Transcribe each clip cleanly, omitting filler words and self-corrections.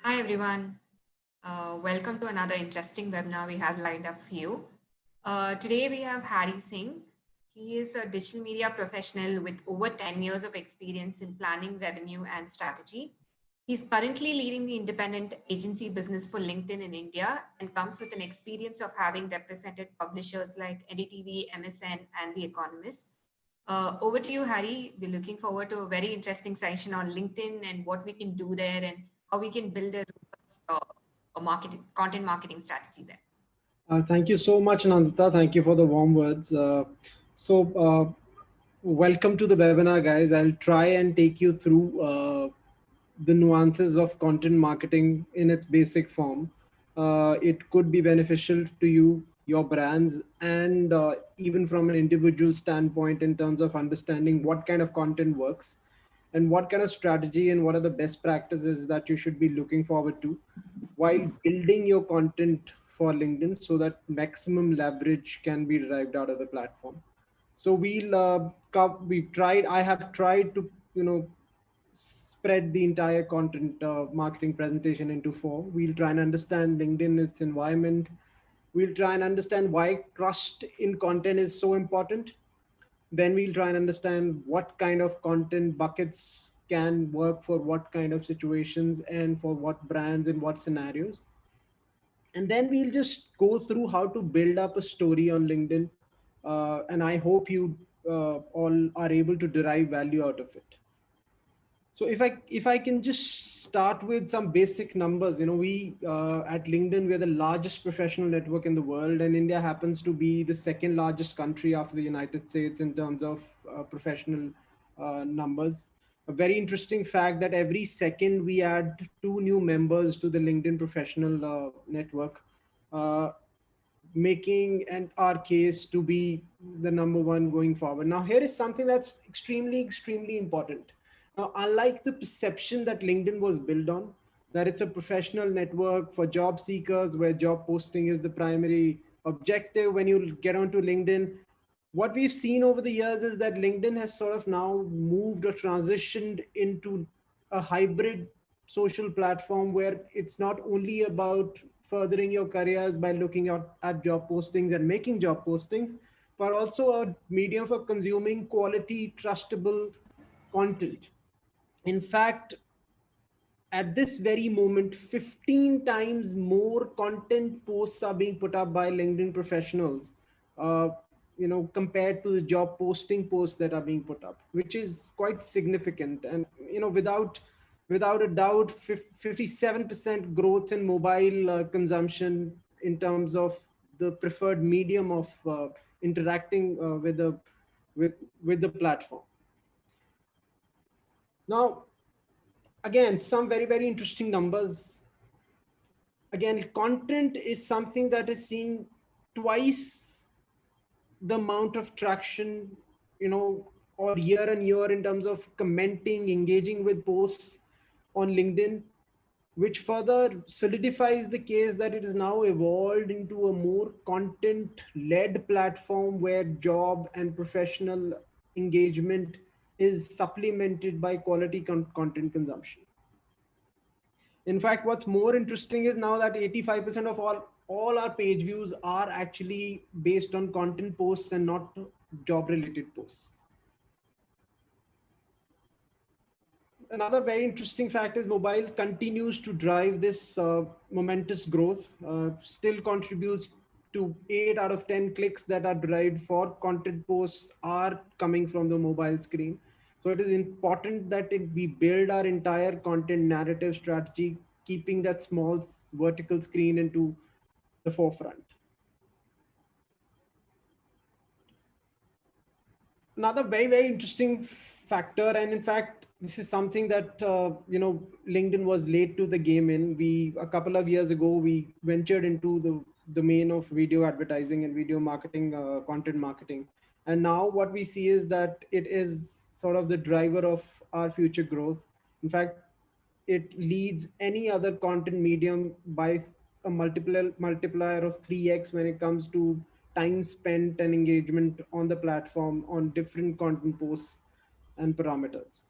Hi everyone. Welcome to another interesting webinar we have lined up for you. Today we have Harry Singh. He is a digital media professional with over 10 years of experience in planning, revenue, and strategy. He's currently leading the independent agency business for LinkedIn in India and comes with an experience of having represented publishers like NDTV, MSN, and The Economist. Over to you, Harry. We're looking forward to a very interesting session on LinkedIn and what we can do there and how we can build a content marketing strategy there. Thank you so much, Nandita. Thank you for the warm words. Welcome to the webinar, guys. I'll try and take you through the nuances of content marketing in its basic form. It could be beneficial to you, your brands, and even from an individual standpoint in terms of understanding what kind of content works and what kind of strategy and what are the best practices that you should be looking forward to while building your content for LinkedIn so that maximum leverage can be derived out of the platform. So I have tried to, spread the entire content marketing presentation into four. We'll try and understand LinkedIn, its environment. We'll try and understand why trust in content is so important. Then we'll try and understand what kind of content buckets can work for what kind of situations and for what brands and what scenarios. And then we'll just go through how to build up a story on LinkedIn. And I hope you all are able to derive value out of it. So if I can just start with some basic numbers, we at LinkedIn, we're the largest professional network in the world, and India happens to be the second largest country after the United States in terms of professional numbers. A very interesting fact that every second we add two new members to the LinkedIn professional network, uh, making and our case to be the number one going forward. Now, here is something that's extremely important. Now, unlike the perception that LinkedIn was built on, that it's a professional network for job seekers where job posting is the primary objective when you get onto LinkedIn, what we've seen over the years is that LinkedIn has sort of now moved or transitioned into a hybrid social platform where it's not only about furthering your careers by looking at job postings and making job postings, but also a medium for consuming quality, trustable content. In fact, at this very moment, 15 times more content posts are being put up by LinkedIn professionals, uh, compared to the job posting posts that are being put up, which is quite significant. And, without a doubt, 57% growth in mobile consumption in terms of the preferred medium of interacting with, with the platform. Now, again, some very interesting numbers. Again, content is something that is seeing twice the amount of traction, or year on year in terms of commenting, engaging with posts on LinkedIn, which further solidifies the case that it is now evolved into a more content led platform where job and professional engagement is supplemented by quality content consumption. In fact, what's more interesting is now that 85% of all our page views are actually based on content posts and not job related posts. Another very interesting fact is mobile continues to drive this momentous growth, still contributes to 8 out of 10 clicks that are derived for content posts are coming from the mobile screen. So it is important that we build our entire content narrative strategy, keeping that small vertical screen into the forefront. Another very interesting factor, and in fact this is something that LinkedIn was late to the game in. We a couple of years ago we ventured into the domain of video advertising and video marketing, content marketing, and now what we see is that it is sort of the driver of our future growth. In fact, it leads any other content medium by a multiplier of 3x when it comes to time spent and engagement on the platform on different content posts and parameters.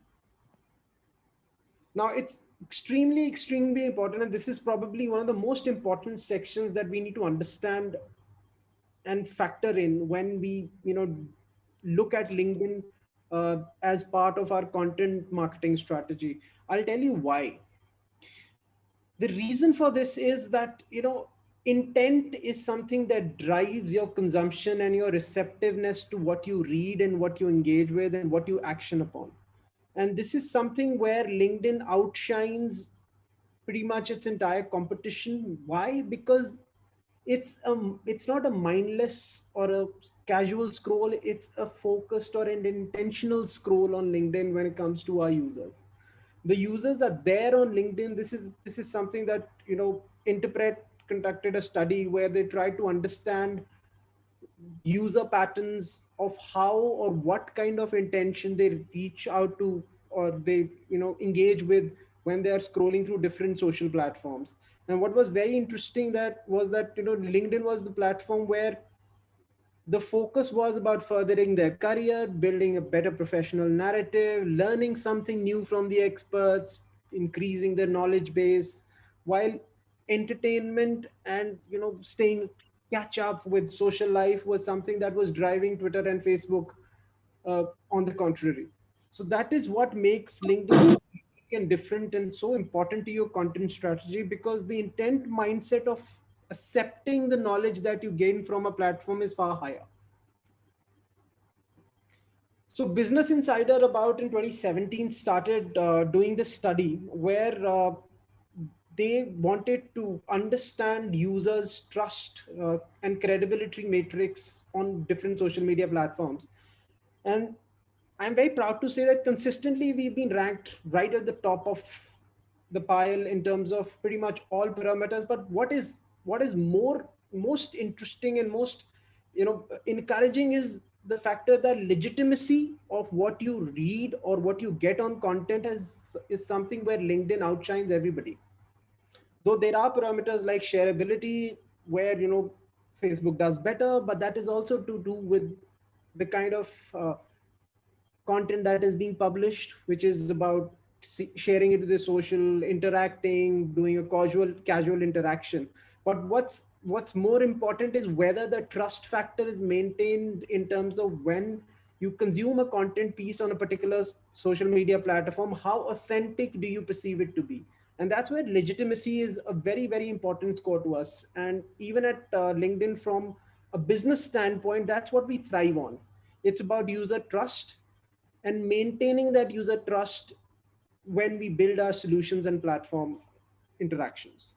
Now, it's extremely, extremely important, and this is probably one of the most important sections that we need to understand and factor in when we, look at LinkedIn as part of our content marketing strategy. I'll tell you why. The reason for this is that, intent is something that drives your consumption and your receptiveness to what you read and what you engage with and what you action upon. And this is something where LinkedIn outshines pretty much its entire competition. Why? Because it's not a mindless or a casual scroll. It's a focused or an intentional scroll on LinkedIn when it comes to our users. The users are there on LinkedIn. This is something that, interpret conducted a study where they tried to understand user patterns of how or what kind of intention they reach out to, or they, engage with when they are scrolling through different social platforms. And what was very interesting that was that, LinkedIn was the platform where the focus was about furthering their career, building a better professional narrative, learning something new from the experts, increasing their knowledge base, while entertainment and, staying catch up with social life was something that was driving Twitter and Facebook, on the contrary. So that is what makes LinkedIn so unique and different and so important to your content strategy, because the intent mindset of accepting the knowledge that you gain from a platform is far higher. So Business Insider about in 2017 started doing this study where they wanted to understand users' trust and credibility matrix on different social media platforms. And I'm very proud to say that consistently we've been ranked right at the top of the pile in terms of pretty much all parameters. But what is more most interesting and most, encouraging is the factor that legitimacy of what you read or what you get on content is something where LinkedIn outshines everybody. Though there are parameters like shareability where, Facebook does better, but that is also to do with the kind of content that is being published, which is about sharing it with the social, interacting, doing a casual interaction. But what's more important is whether the trust factor is maintained in terms of when you consume a content piece on a particular social media platform, how authentic do you perceive it to be? And that's where legitimacy is a very, very important score to us. And even at LinkedIn, from a business standpoint, that's what we thrive on. It's about user trust and maintaining that user trust when we build our solutions and platform interactions.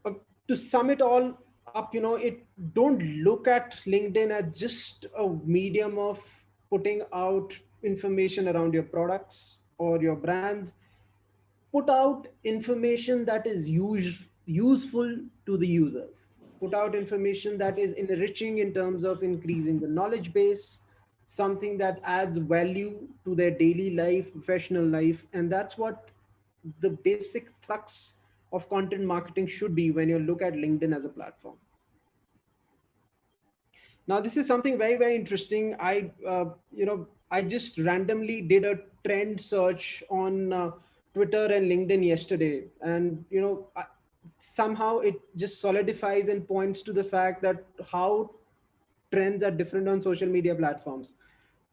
uh, to sum it all up, it don't look at LinkedIn as just a medium of putting out information around your products or your brands. Put out information that is useful to the users. Put out information that is enriching in terms of increasing the knowledge base, something that adds value to their daily life, professional life. And that's what the basic crux of content marketing should be when you look at LinkedIn as a platform. Now, this is something very, very interesting. I just randomly did a trend search on Twitter and LinkedIn yesterday, and somehow it just solidifies and points to the fact that how trends are different on social media platforms.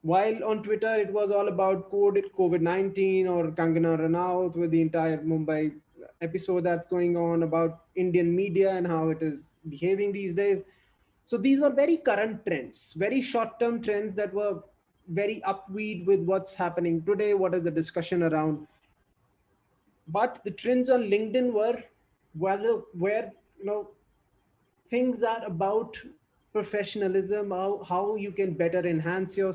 While on Twitter it was all about COVID-19 or Kangana Ranaut with the entire Mumbai episode that's going on about Indian media and how it is behaving these days. So these were very current trends, very short-term trends that were very upbeat with what's happening today, what is the discussion around. But the trends on LinkedIn were where things that about professionalism, how you can better enhance your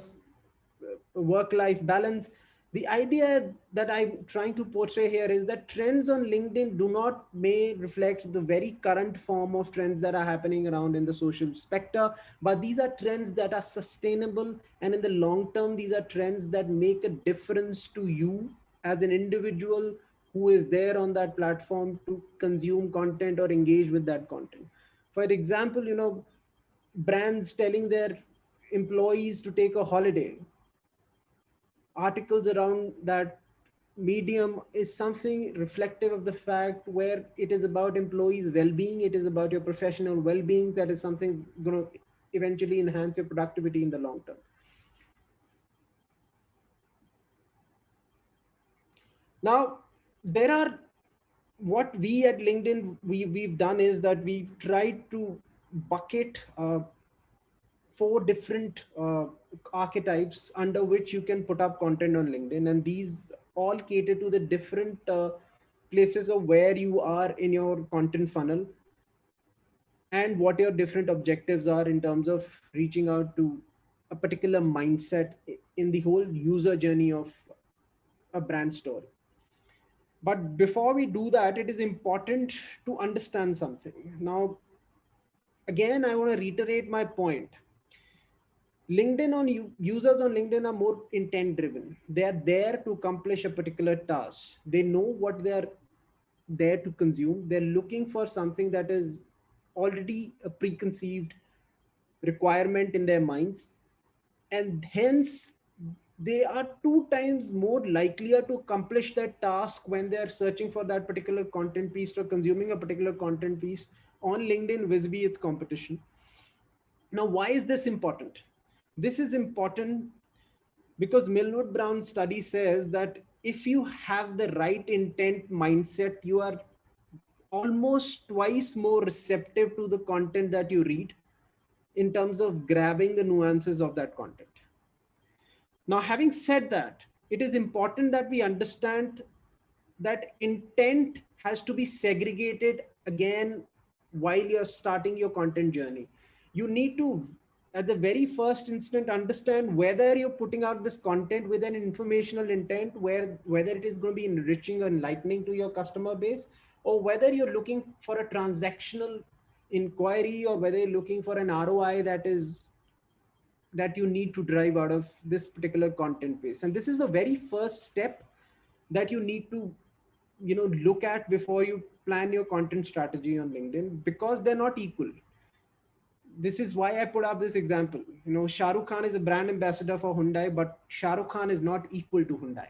work life balance. The idea that I'm trying to portray here is that trends on LinkedIn do not may reflect the very current form of trends that are happening around in the social spectre, but these are trends that are sustainable, and in the long term these are trends that make a difference to you as an individual who is there on that platform to consume content or engage with that content. For example, brands telling their employees to take a holiday, articles around that medium is something reflective of the fact where it is about employees well-being, it is about your professional well-being, that is something going to eventually enhance your productivity in the long term. Now there are, what we at LinkedIn we've done is that we've tried to bucket four different archetypes under which you can put up content on LinkedIn, and these all cater to the different places of where you are in your content funnel and what your different objectives are in terms of reaching out to a particular mindset in the whole user journey of a brand story. But before we do that, it is important to understand something. Now, again, I want to reiterate my point. LinkedIn users on LinkedIn are more intent driven. They are there to accomplish a particular task. They know what they are there to consume. They're looking for something that is already a preconceived requirement in their minds, and hence they are two times more likelier to accomplish that task when they are searching for that particular content piece or consuming a particular content piece on LinkedIn vis-a-vis its competition. Now, why is this important? This is important because Millward Brown study says that if you have the right intent mindset, you are almost twice more receptive to the content that you read in terms of grabbing the nuances of that content. Now, having said that, it is important that we understand that intent has to be segregated again while you're starting your content journey. You need to, at the very first instant, understand whether you're putting out this content with an informational intent, whether it is going to be enriching or enlightening to your customer base, or whether you're looking for a transactional inquiry, or whether you're looking for an ROI that you need to drive out of this particular content base. And this is the very first step that you need to look at before you plan your content strategy on LinkedIn, because they're not equal. This is why I put up this example. Shah Rukh Khan is a brand ambassador for Hyundai, but Shah Rukh Khan is not equal to Hyundai.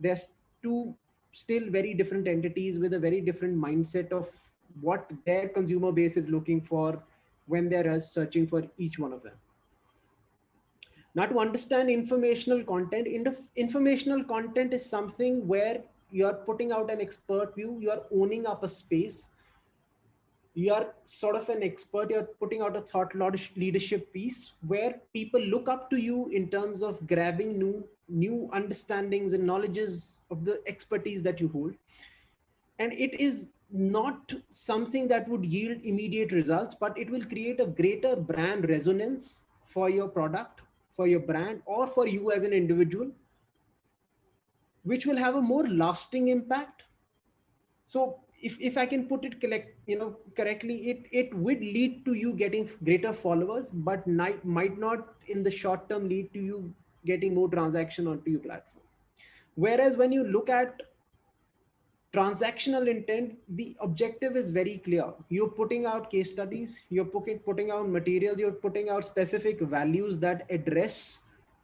There's two still very different entities with a very different mindset of what their consumer base is looking for when they're searching for each one of them. Now, to understand informational content, informational content is something where you're putting out an expert view, you're owning up a space, you're sort of an expert, you're putting out a thought leadership piece where people look up to you in terms of grabbing new understandings and knowledges of the expertise that you hold. And it is not something that would yield immediate results, but it will create a greater brand resonance for your product, for your brand, or for you as an individual, which will have a more lasting impact. So if I can put it correctly, it would lead to you getting greater followers, but might not in the short term lead to you getting more transaction onto your platform. Whereas when you look at transactional intent, the objective is very clear. You're putting out case studies, you're putting out materials, you're putting out specific values that address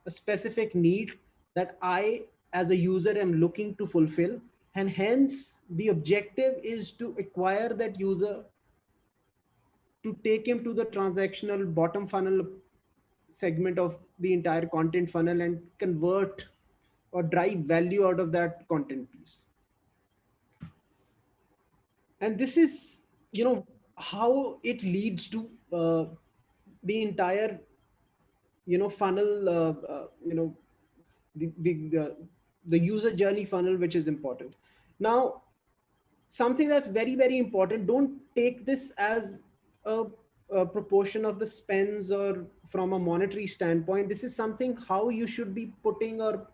a specific need that I as a user am looking to fulfill, and hence the objective is to acquire that user, to take him to the transactional bottom funnel segment of the entire content funnel and convert or drive value out of that content piece. And this is how it leads to the entire funnel, the, the the the user journey funnel, which is important. Now, something that's very very important, don't take this as a proportion of the spends or from a monetary standpoint. This is something how you should be putting or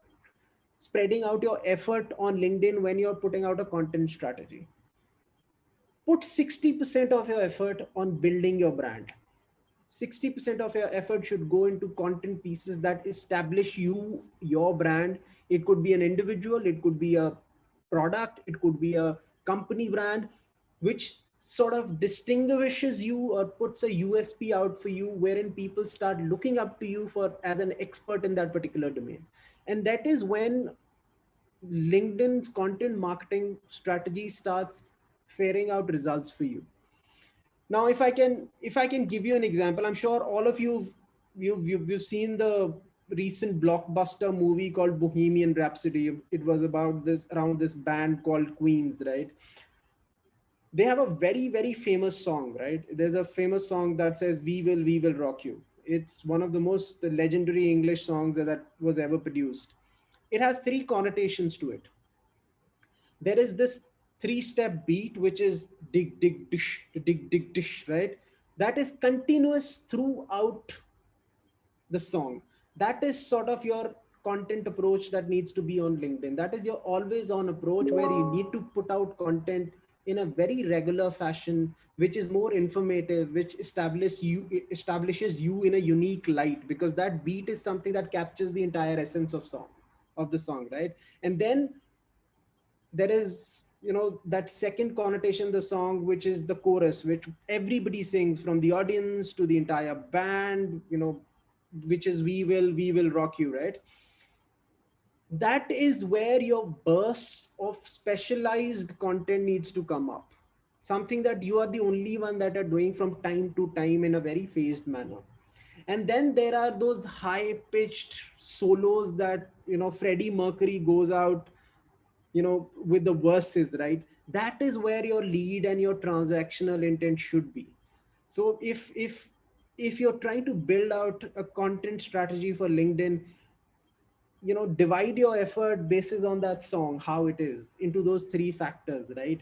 spreading out your effort on LinkedIn when you're putting out a content strategy. Put 60% of your effort on building your brand. 60% of your effort should go into content pieces that establish your brand. It could be an individual, it could be a product, it could be a company brand, which sort of distinguishes you or puts a USP out for you, wherein people start looking up to you for as an expert in that particular domain. And that is when LinkedIn's content marketing strategy starts faring out results for you. Now, if I can give you an example, I'm sure all of you've seen the recent blockbuster movie called Bohemian Rhapsody. It was about this around this band called Queens, right? They have a very famous song, right? There's a famous song that says "We will rock you." It's one of the most legendary English songs that was ever produced. It has three connotations to it. There is this three-step beat which is dig dig dish dig dig dish, right? That is continuous throughout the song. That is sort of your content approach that needs to be on LinkedIn. That is your always on approach, where you need to put out content in a very regular fashion, which is more informative, which establishes you in a unique light, because that beat is something that captures the entire essence of the song, right? And then there is, that second connotation of the song, which is the chorus, which everybody sings, from the audience to the entire band, which is "We will rock you," right? That is where your bursts of specialized content needs to come up, something that you are the only one that are doing from time to time in a very phased manner. And then there are those high pitched solos that, Freddie Mercury goes out, with the verses, right? That is where your lead and your transactional intent should be. So if you're trying to build out a content strategy for LinkedIn, divide your effort basis on that song, how it is, into those three factors, right?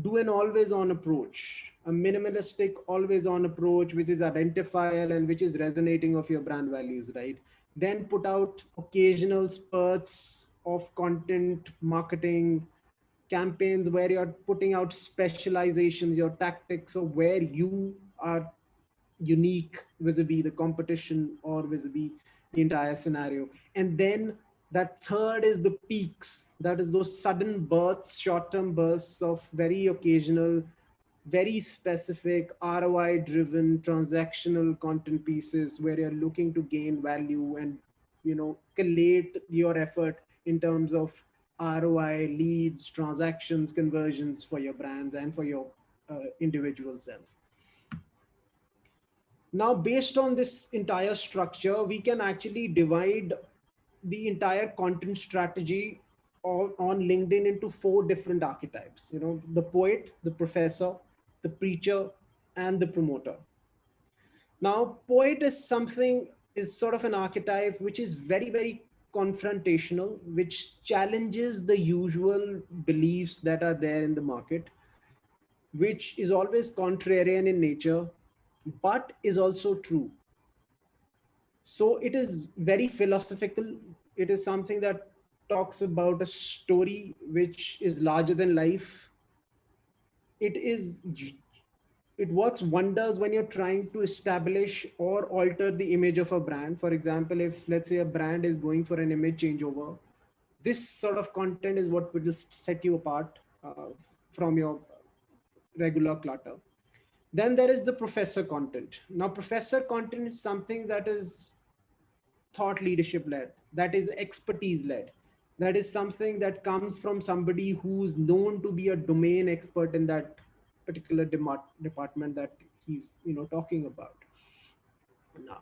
Do an always on approach, a minimalistic always on approach, which is identifiable and which is resonating of your brand values, right? Then put out occasional spurts of content marketing campaigns where you're putting out specializations, your tactics of where you are unique vis-a-vis the competition or vis-a-vis the entire scenario. And then that third is the peaks, that is those sudden bursts, short-term bursts of very occasional, very specific ROI driven transactional content pieces where you're looking to gain value and, collate your effort in terms of ROI, leads, transactions, conversions for your brands and for your individual self. Now, based on this entire structure, we can actually divide the entire content strategy on LinkedIn into four different archetypes. The poet, the professor, the preacher, and the promoter. Now, poet is sort of an archetype which is very confrontational, which challenges the usual beliefs that are there in the market, which is always contrarian in nature, but is also true. So it is very philosophical. It is something that talks about a story which is larger than life. It is it works wonders when you're trying to establish or alter the image of a brand. For example, if let's say a brand is going for an image changeover, this sort of content is what will set you apart from your regular clutter. Then there is the professor content. Now, professor content is something that is thought leadership led, that is expertise led, that is something that comes from somebody who's known to be a domain expert in that particular department that he's talking about now.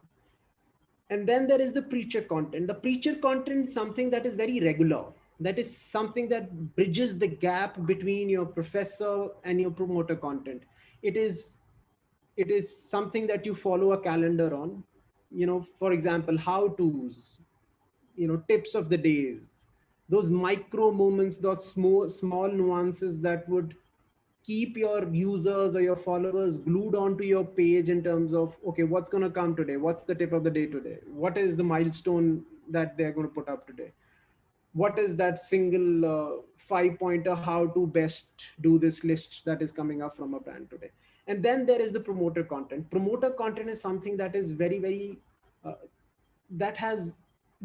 And then there is the preacher content. The preacher content is something that is very regular, that is something that bridges the gap between your professor and your promoter content. It is it is something that you follow a calendar on. For example, how to's, tips of the days, those micro moments, those small nuances that would keep your users or your followers glued onto your page in terms of, okay, what's going to come today, what's the tip of the day today, what is the milestone that they're going to put up today, what is that single 5 pointer how to best do this list that is coming up from a brand today. And then there is the promoter content. Promoter content is something that is very uh, that has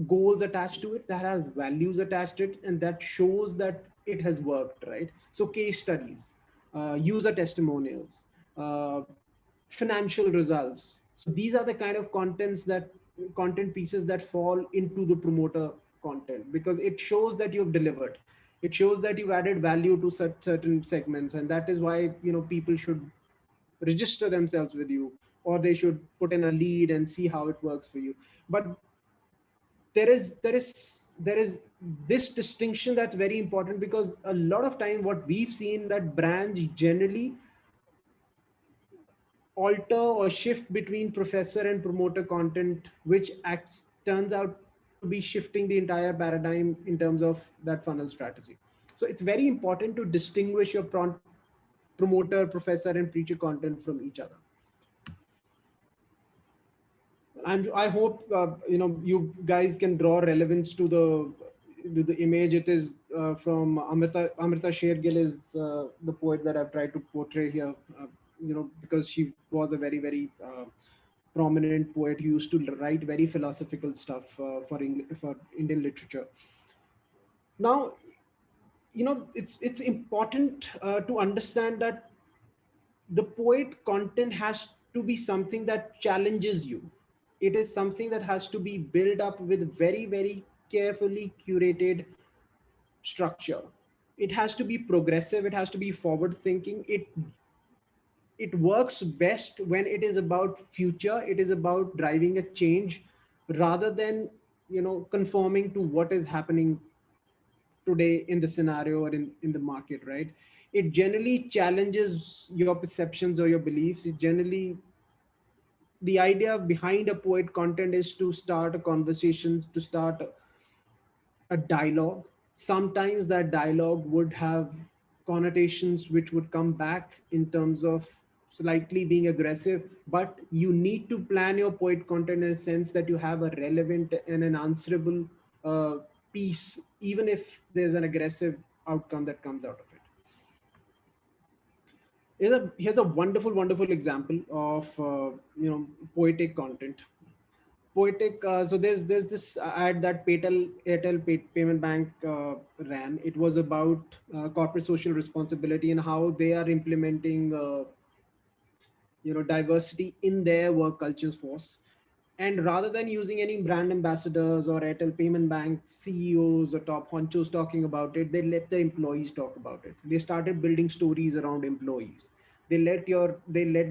goals attached to it, that has values attached to it, and that shows that it has worked, right? So case studies, user testimonials, uh, financial results. So these are the kind of content pieces that fall into the promoter content, because it shows that you've delivered. It shows that you've added value to certain segments, and that is why people should register themselves with you, or they should put in a lead and see how it works for you. But there is this distinction that's very important, because a lot of time what we've seen, that brands generally alter or shift between professor and promoter content, which turns out to be shifting the entire paradigm in terms of that funnel strategy. So it's very important to distinguish your promoter, professor, and preacher content from each other. And I hope you guys can draw relevance to the image. It is from Amrita Shergill is the poet that I've tried to portray here. Because she was a very prominent poet who used to write very philosophical stuff for Indian literature. Now, it's important to understand that the poet content has to be something that challenges you. It is something that has to be built up with very carefully curated structure. It has to be progressive, it has to be forward thinking. It works best when it is about future, it is about driving a change, rather than conforming to what is happening today in the scenario or in the market, right? It generally challenges your perceptions or your beliefs. It generally, the idea behind a poet content is to start a conversation, to start a dialogue. Sometimes that dialogue would have connotations which would come back in terms of slightly being aggressive, but you need to plan your poet content in a sense that you have a relevant and an answerable uh, piece, even if there's an aggressive outcome that comes out of it. Here's a wonderful example of poetic content. Poetic. So there's this ad that Payment Bank ran. It was about corporate social responsibility and how they are implementing diversity in their work cultures force. And rather than using any brand ambassadors or Airtel Payment Bank CEOs or top honchos talking about it, they let the employees talk about it. They started building stories around employees. They let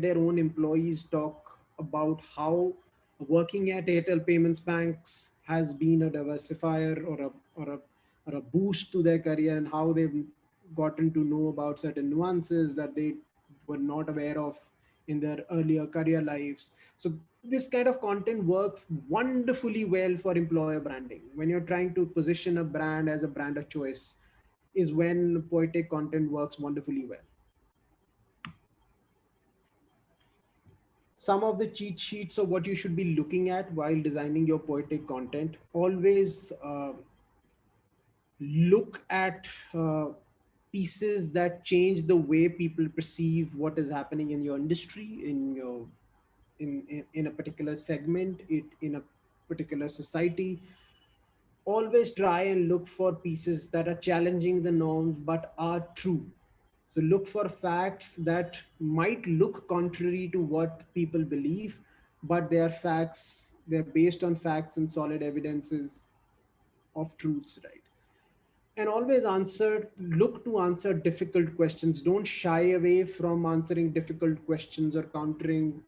their own employees talk about how working at Airtel Payments Banks has been a diversifier or a boost to their career, and how they've gotten to know about certain nuances that they were not aware of in their earlier career lives. So this kind of content works wonderfully well for employer branding. When you're trying to position a brand as a brand of choice, is when poetic content works wonderfully well. Some of the cheat sheets of what you should be looking at while designing your poetic content: always look at pieces that change the way people perceive what is happening in your industry, in a particular segment, in a particular society. Always try and look for pieces that are challenging the norms but are true. So look for facts that might look contrary to what people believe, but they are facts, they're based on facts and solid evidences of truths, right? And always look to answer difficult questions. Don't shy away from answering difficult questions or countering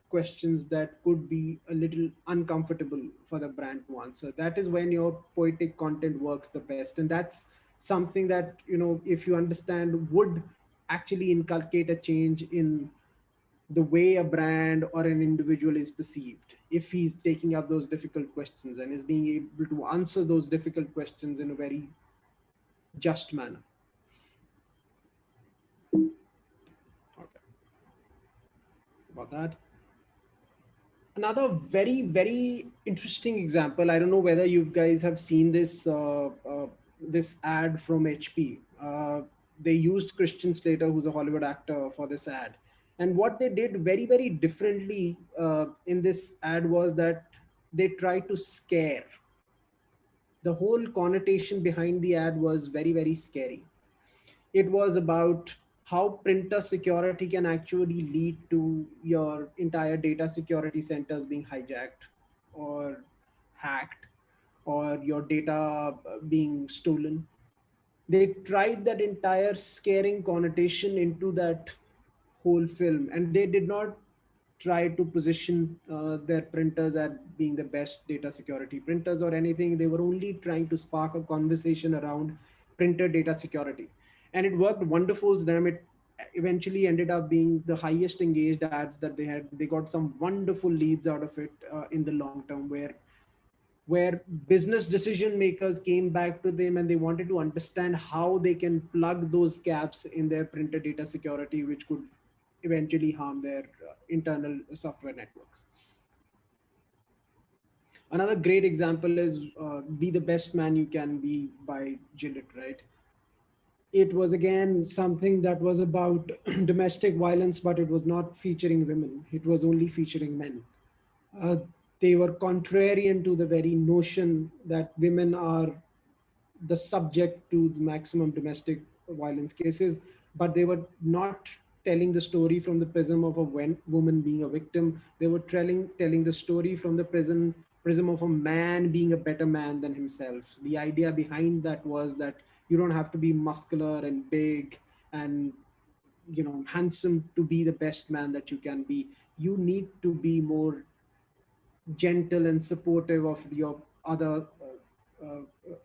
questions that could be a little uncomfortable for the brand to answer. That is when your poetic content works the best. And that's something that, if you understand, would actually inculcate a change in the way a brand or an individual is perceived, if he's taking up those difficult questions and is being able to answer those difficult questions in a very just manner. Okay, about that. Another very interesting example. I don't know whether you guys have seen this ad from HP. They used Christian Slater, who's a Hollywood actor, for this ad. And what they did very differently in this ad was that they tried to scare. The whole connotation behind the ad was very scary. It was about how printer security can actually lead to your entire data security centers being hijacked or hacked, or your data being stolen. They tried that entire scaring connotation into that whole film, and they did not try to position their printers as being the best data security printers or anything. They were only trying to spark a conversation around printer data security, and it worked wonderful for them. It eventually ended up being the highest engaged ads that they had. They got some wonderful leads out of it in the long term, where business decision makers came back to them and they wanted to understand how they can plug those gaps in their printer data security, which could eventually harm their internal software networks. Another great example is Be the Best Man You Can Be by Gillette, right? It was again something that was about domestic violence, but it was not featuring women, it was only featuring men. uh, they were contrarian to the very notion that women are the subject to the maximum domestic violence cases, but they were not telling the story from the prism of a woman being a victim. They were telling the story from the prism of a man being a better man than himself. The idea behind that was that you don't have to be muscular and big and handsome to be the best man that you can be. You need to be more gentle and supportive of your other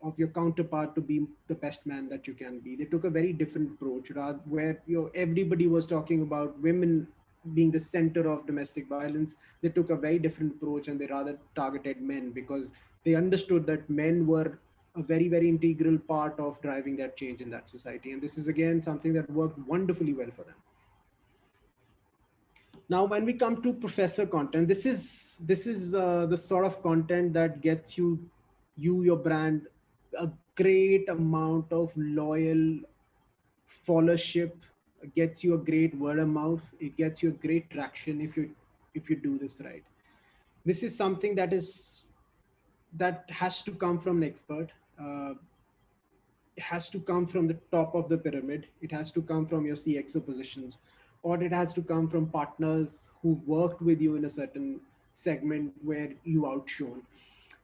of your counterpart to be the best man that you can be. They took a very different approach, rather, where everybody was talking about women being the center of domestic violence. They took a very different approach, and they rather targeted men because they understood that men were a very, very integral part of driving that change in that society. And this is again something that worked wonderfully well for them. Now when we come to professor content, this is the sort of content that gets your brand a great amount of loyal followership, gets you a great word of mouth, it gets you a great traction if you do this right. This is something that has to come from an expert. It has to come from the top of the pyramid. It has to come from your CXO positions, or it has to come from partners who've worked with you in a certain segment where you outshone.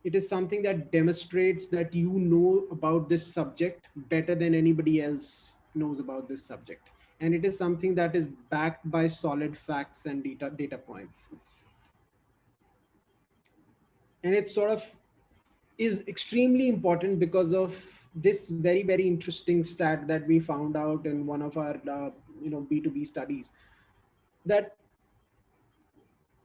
It is something that demonstrates that you know about this subject better than anybody else knows about this subject. And it is something that is backed by solid facts and data points. And it sort of is extremely important because of this very, very interesting stat that we found out in one of our B2B studies, that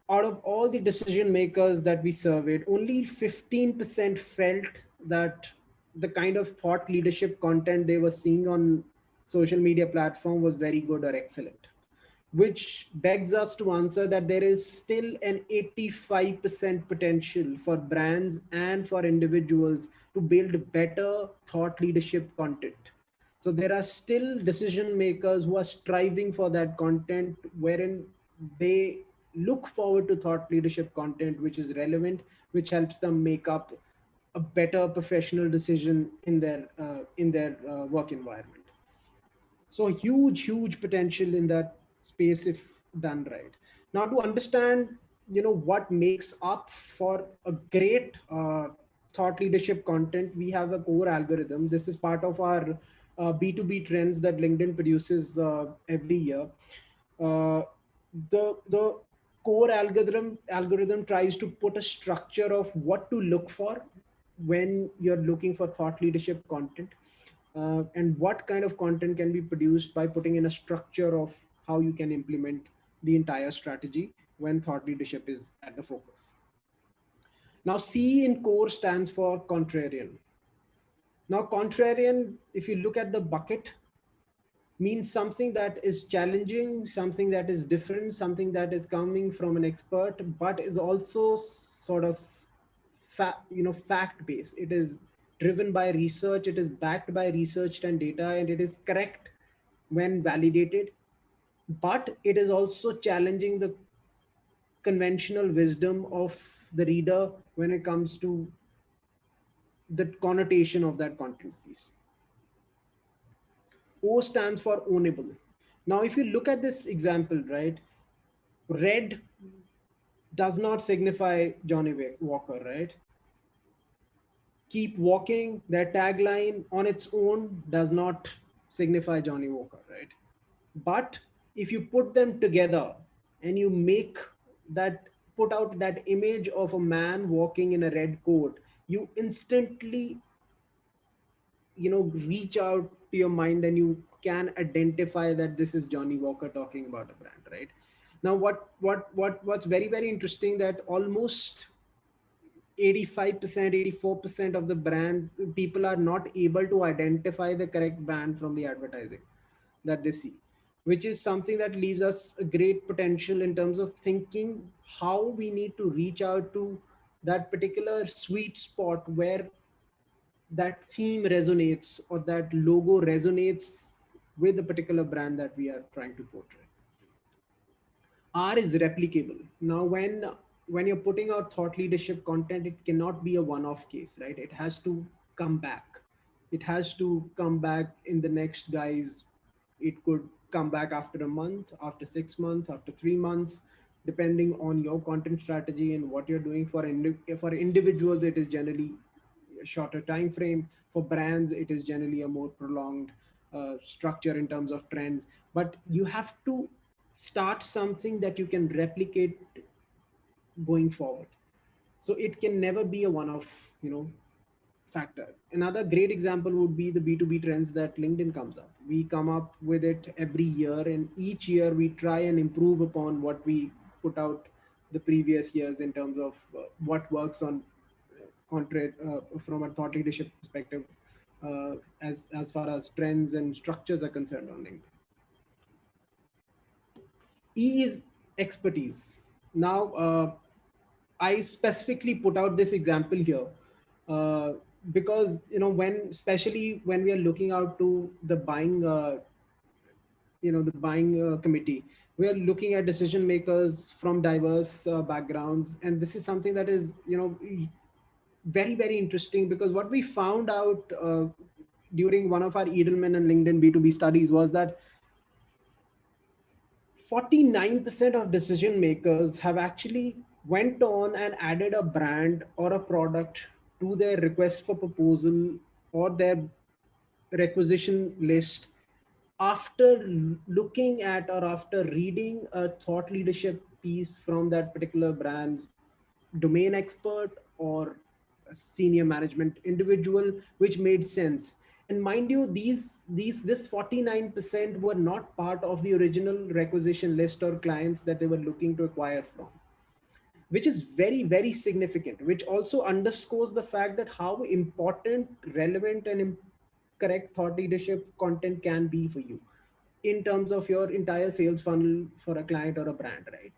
out of all the decision makers that we surveyed, only 15% felt that the kind of thought leadership content they were seeing on social media platform was very good or excellent, which begs us to answer that there is still an 85% potential for brands and for individuals to build better thought leadership content. So there are still decision makers who are striving for that content, wherein they look forward to thought leadership content which is relevant, which helps them make up a better professional decision in their work environment. So huge potential in that space if done right. Now to understand what makes up for a great thought leadership content, we have a core algorithm. This is part of our B2B trends that LinkedIn produces every year. uh, the core algorithm tries to put a structure of what to look for when you're looking for thought leadership content, and what kind of content can be produced by putting in a structure of how you can implement the entire strategy when thought leadership is at the focus. Now, C in core stands for contrarian. Now, contrarian, if you look at the bucket, means something that is challenging, something that is different, something that is coming from an expert, but is also sort of fact based. It is driven by research, it is backed by research and data, and it is correct when validated. But it is also challenging the conventional wisdom of the reader when it comes to the connotation of that content piece. O stands for ownable. Now, if you look at this example, right, red does not signify Johnny Walker, right? Keep walking, their tagline on its own does not signify Johnny Walker, right? But if you put them together and you make that, put out that image of a man walking in a red coat, you instantly, reach out to your mind and you can identify that this is Johnny Walker talking about a brand, right? Now, what's very, very interesting, that almost 85%, 84% of the brands, people are not able to identify the correct brand from the advertising that they see, which is something that leaves us a great potential in terms of thinking how we need to reach out to that particular sweet spot where that theme resonates or that logo resonates with the particular brand that we are trying to portray. R is replicable. Now, when you're putting out thought leadership content, it cannot be a one-off case, right? It has to come back. It has to come back in the next guise. It could come back after a month, after 6 months, after 3 months, depending on your content strategy and what you're doing. For individuals, it is generally a shorter time frame. For brands, it is generally a more prolonged structure in terms of trends. But you have to start something that you can replicate going forward, so it can never be a one-off, factor. Another great example would be the B2B trends that LinkedIn comes up. We come up with it every year, and each year we try and improve upon what we put out the previous years in terms of what works on contrary from a thought leadership perspective, as far as trends and structures are concerned on LinkedIn. E is expertise. Now, I specifically put out this example here uh, because, especially when we are looking out to the buying, the buying committee, we are looking at decision makers from diverse backgrounds, and this is something that is, very, very interesting, because what we found out during one of our Edelman and LinkedIn B2B studies was that 49% of decision makers have actually went on and added a brand or a product to their request for proposal or their requisition list after looking at or after reading a thought leadership piece from that particular brand's domain expert or a senior management individual, which made sense. And mind you, this 49% were not part of the original requisition list or clients that they were looking to acquire from, which is very, very significant, which also underscores the fact that how important, relevant, and correct thought leadership content can be for you in terms of your entire sales funnel for a client or a brand, right?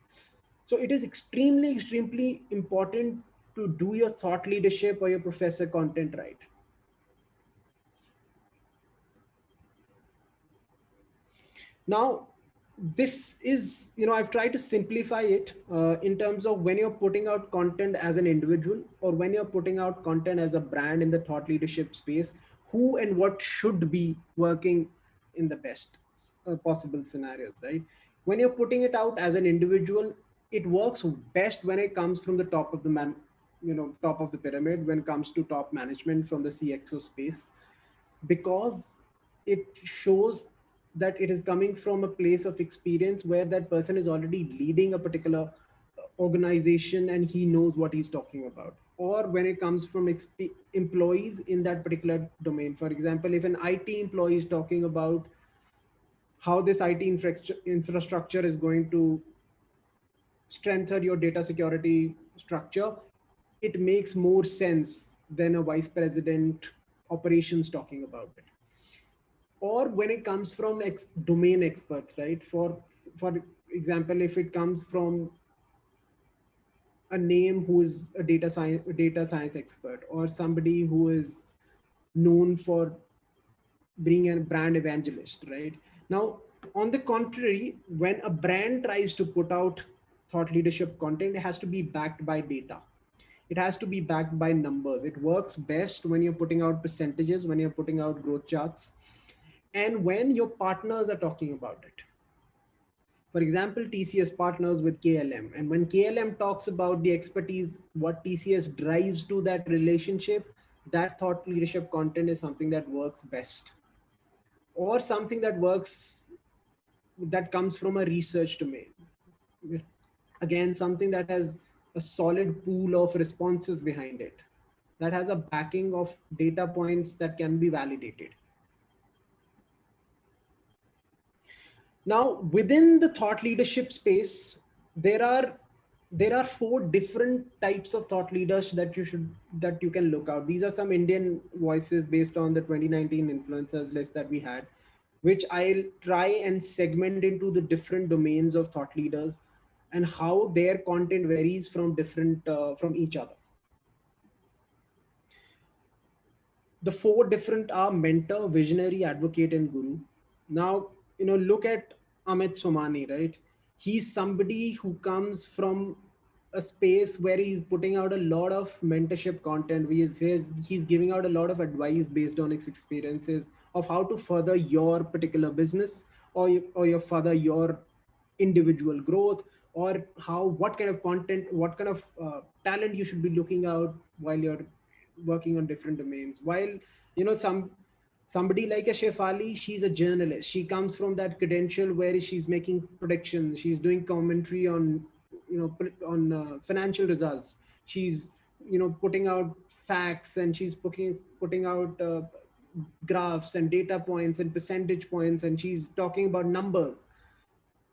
So it is extremely, extremely important to do your thought leadership or your professor content right. Now, this is, I've tried to simplify it in terms of when you're putting out content as an individual or when you're putting out content as a brand in the thought leadership space, who and what should be working in the best possible scenarios, right? When you're putting it out as an individual, it works best when it comes from the top of the top of the pyramid, when it comes to top management from the CXO space, because it shows that it is coming from a place of experience where that person is already leading a particular organization and he knows what he's talking about. Or when it comes from employees in that particular domain, for example, if an IT employee is talking about how this IT infrastructure is going to strengthen your data security structure, it makes more sense than a vice president operations talking about it. Or when it comes from domain experts, right? For example, if it comes from a name who is a data science expert, or somebody who is known for being a brand evangelist, right? Now, on the contrary, when a brand tries to put out thought leadership content, it has to be backed by data. It has to be backed by numbers. It works best when you're putting out percentages, when you're putting out growth charts, and when your partners are talking about it. For example, TCS partners with KLM. And when KLM talks about the expertise, what TCS drives to that relationship, that thought leadership content is something that works best, or something that works, that comes from a research domain. Again, something that has a solid pool of responses behind it, that has a backing of data points that can be validated. Now, within the thought leadership space, there are there are four different types of thought leaders that you can look out. These are some Indian voices based on the 2019 influencers list that we had, which I'll try and segment into the different domains of thought leaders and how their content varies from different from each other. The four different are mentor, visionary, advocate, and guru. Now, look at Amit Somani, right? He's somebody who comes from a space where he's putting out a lot of mentorship content. He's giving out a lot of advice based on his experiences of how to further your particular business, or your further your individual growth, or how what kind of content, what kind of talent you should be looking out while you're working on different domains. While somebody like a Shefali, she's a journalist. She comes from that credential where she's making predictions, she's doing commentary on on financial results. She's putting out facts, and she's putting out graphs and data points and percentage points, and she's talking about numbers.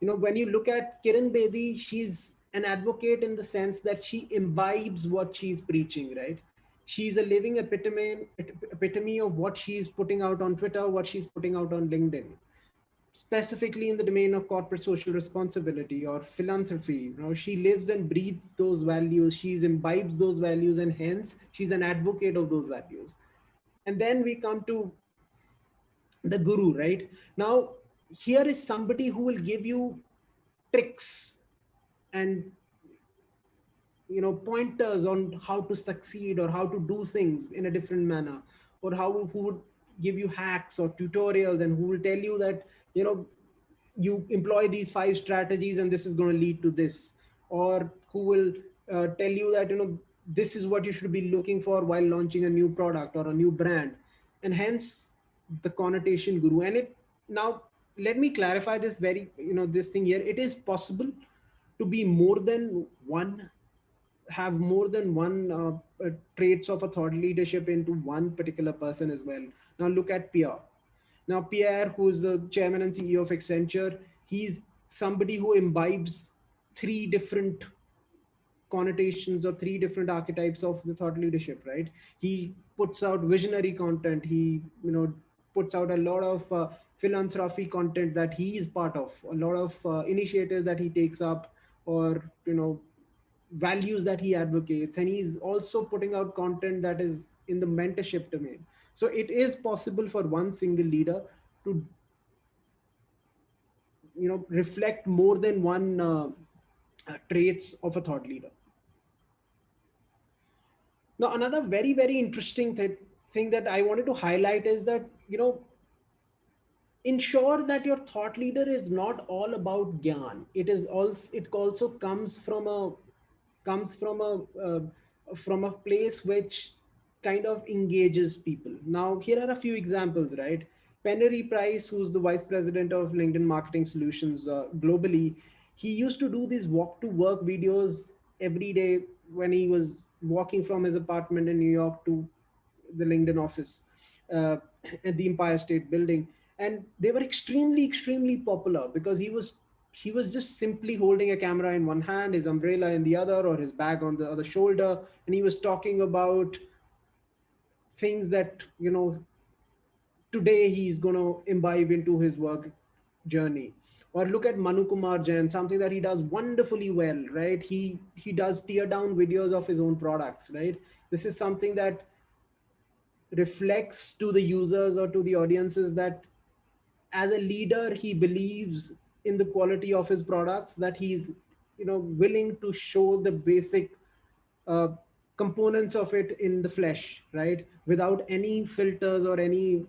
When you look at Kiran Bedi, she's an advocate in the sense that she imbibes what she's preaching, right? She's a living epitome of what she's putting out on Twitter, what she's putting out on LinkedIn, specifically in the domain of corporate social responsibility or philanthropy. She lives and breathes those values. She's imbibes those values, and hence she's an advocate of those values. And then we come to the guru, right? Now, here is somebody who will give you tricks and pointers on how to succeed or how to do things in a different manner, or who would give you hacks or tutorials, and who will tell you that you employ these five strategies and this is going to lead to this, or who will tell you that this is what you should be looking for while launching a new product or a new brand. And hence the connotation guru. And it now, let me clarify this very this thing here. It is possible to be more than one, have more than one traits of a thought leadership into one particular person as well. Now look at Pierre. Now Pierre, who's the chairman and CEO of Accenture, he's somebody who imbibes three different connotations or three different archetypes of the thought leadership, right? He puts out visionary content. He puts out a lot of philanthropy content that he is part of, a lot of initiatives that he takes up, or values that he advocates. And he's also putting out content that is in the mentorship domain. So it is possible for one single leader to reflect more than one traits of a thought leader. Now, another very, very interesting thing that I wanted to highlight is that, ensure that your thought leader is not all about gyan. It also comes from a place which kind of engages people. Now, here are a few examples, right? Pennery Price, who's the vice president of LinkedIn Marketing Solutions globally, he used to do these walk to work videos every day when he was walking from his apartment in New York to the LinkedIn office uh, at the Empire State Building. And they were extremely, extremely popular because he was just simply holding a camera in one hand, his umbrella in the other, or his bag on the other shoulder, and he was talking about things that today he's going to imbibe into his work journey. Or look at Manu Kumar Jain, something that he does wonderfully well, right? He does tear down videos of his own products, right? This is something that reflects to the users or to the audiences that as a leader he believes in the quality of his products, that he's willing to show the basic uh, components of it in the flesh, right, without any filters or any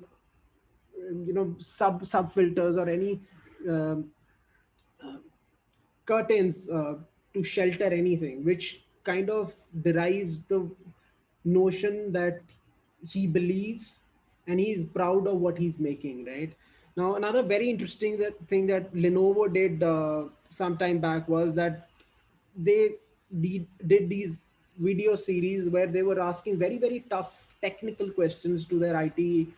sub filters or any um, curtains to shelter anything, which kind of derives the notion that he believes and he's proud of what he's making, right? Now, another very interesting thing that Lenovo did some time back was that they did these video series where they were asking very, very tough technical questions to their IT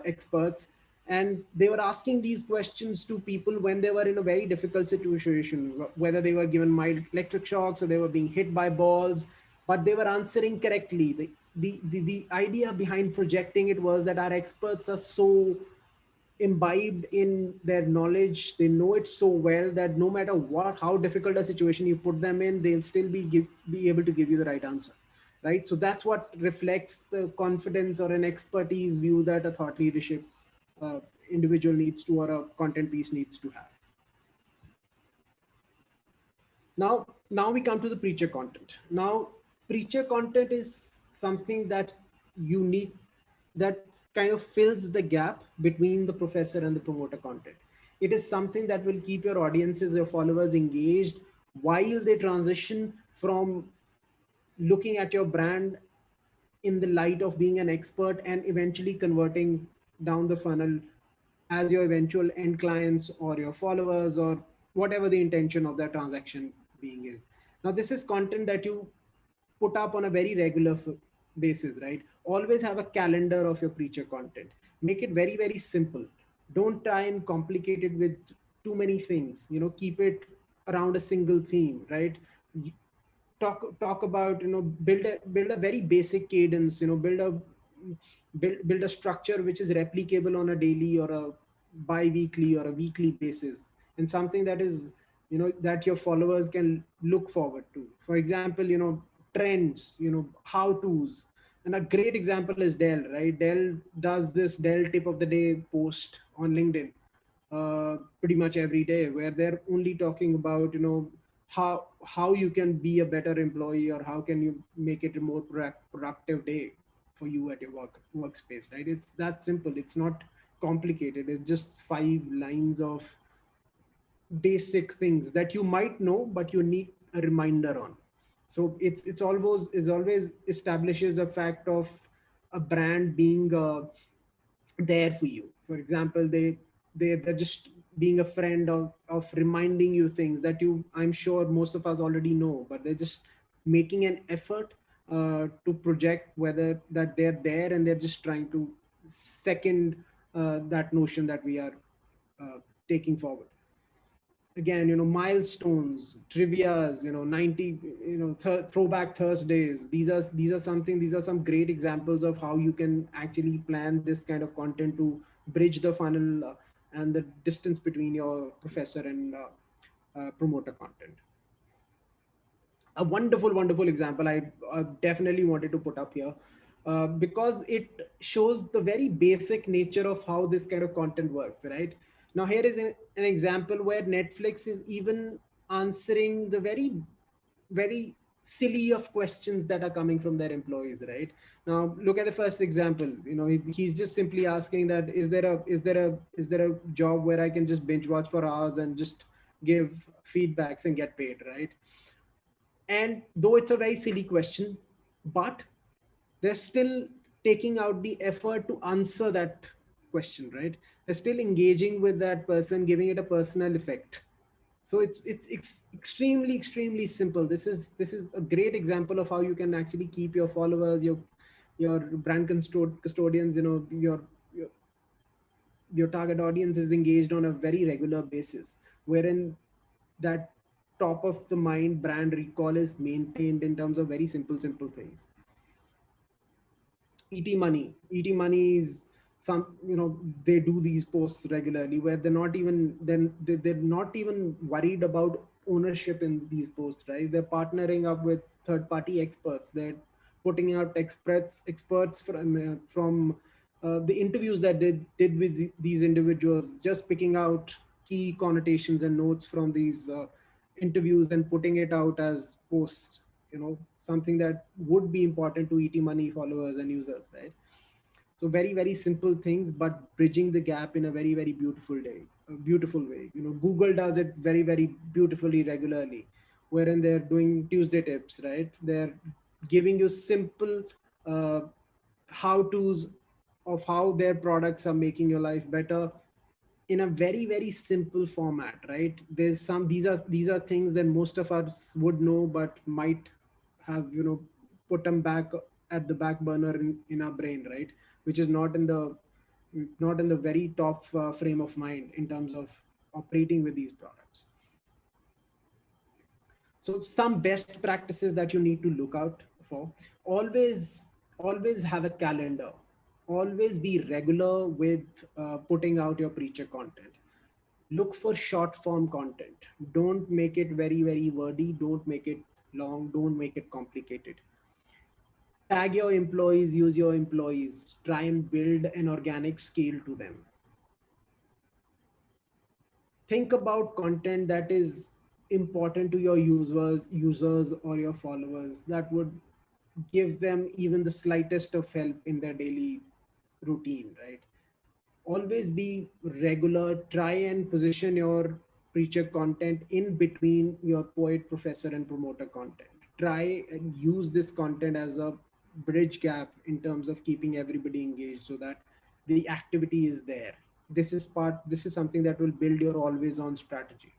experts. And they were asking these questions to people when they were in a very difficult situation, whether they were given mild electric shocks or they were being hit by balls, but they were answering correctly. The idea behind projecting it was that our experts are so imbibed in their knowledge, they know it so well that no matter what, how difficult a situation you put them in, they'll still be able to give you the right answer, right? So that's what reflects the confidence or an expertise view that a thought leadership uh, individual needs to, or a content piece needs to have. Now we come to the preacher content. Now, preacher content is something that you need, that kind of fills the gap between the professor and the promoter content. It is something that will keep your audiences, your followers engaged while they transition from looking at your brand in the light of being an expert and eventually converting down the funnel as your eventual end clients or your followers, or whatever the intention of that transaction being is. Now, this is content that you put up on a very regular basis, right? Always have a calendar of your preacher content. Make it very, very simple. Don't try and complicate it with too many things. Keep it around a single theme, right? Talk about, build a very basic cadence, build a structure which is replicable on a daily or a bi-weekly or a weekly basis, and something that is, that your followers can look forward to. For example, trends, how to's. And a great example is Dell, right? Dell does this Dell tip of the day post on LinkedIn pretty much every day, where they're only talking about, how you can be a better employee, or how can you make it a more productive day for you at your workspace, right? It's that simple. It's not complicated. It's just 5 lines of basic things that you might know but you need a reminder on. So it's always establishes a fact of a brand being there for you. For example, they're just being a friend of reminding you things that I'm sure most of us already know, but they're just making an effort to project whether that they're there, and they're just trying to second that notion that we are taking forward. Again, milestones, trivias, 90, throwback Thursdays. These are some great examples of how you can actually plan this kind of content to bridge the funnel and the distance between your professor and promoter content. A wonderful example I definitely wanted to put up here, because it shows the very basic nature of how this kind of content works, right? Now, here is an example where Netflix is even answering the very silly of questions that are coming from their employees, right? Now, look at the first example. He's just simply asking that, is there a job where I can just binge watch for hours and just give feedbacks and get paid, right? And though it's a very silly question, but they're still taking out the effort to answer that question, right? They're still engaging with that person, giving it a personal effect. So it's extremely simple. This is a great example of how you can actually keep your followers, your brand custodians, your your target audience is engaged on a very regular basis, wherein that top of the mind brand recall is maintained in terms of very simple things. Et money is some, they do these posts regularly where they're not even worried about ownership in these posts, right? They're partnering up with third party experts. They're putting out experts from the interviews that they did with these individuals, just picking out key connotations and notes from these interviews and putting it out as posts, something that would be important to Et money followers and users, right? So very simple things, but bridging the gap in a very beautiful way. Google does it very beautifully regularly, wherein they're doing Tuesday tips, right? They're giving you simple uh, how to's of how their products are making your life better in a very simple format, right? There's some these are things that most of us would know but might have put them back at the back burner in our brain, right? Which is not in the very top frame of mind in terms of operating with these products. So some best practices that you need to look out for: always have a calendar, always be regular with putting out your preacher content. Look for short form content. Don't make it very wordy, don't make it long, don't make it complicated. Tag your employees, use your employees, try and build an organic scale to them. Think about content that is important to your users or your followers, that would give them even the slightest of help in their daily routine, right? Always be regular. Try and position your preacher content in between your poet, professor, and promoter content. Try and use this content as a bridge gap in terms of keeping everybody engaged, so that the activity is there. This is something that will build your always on strategy.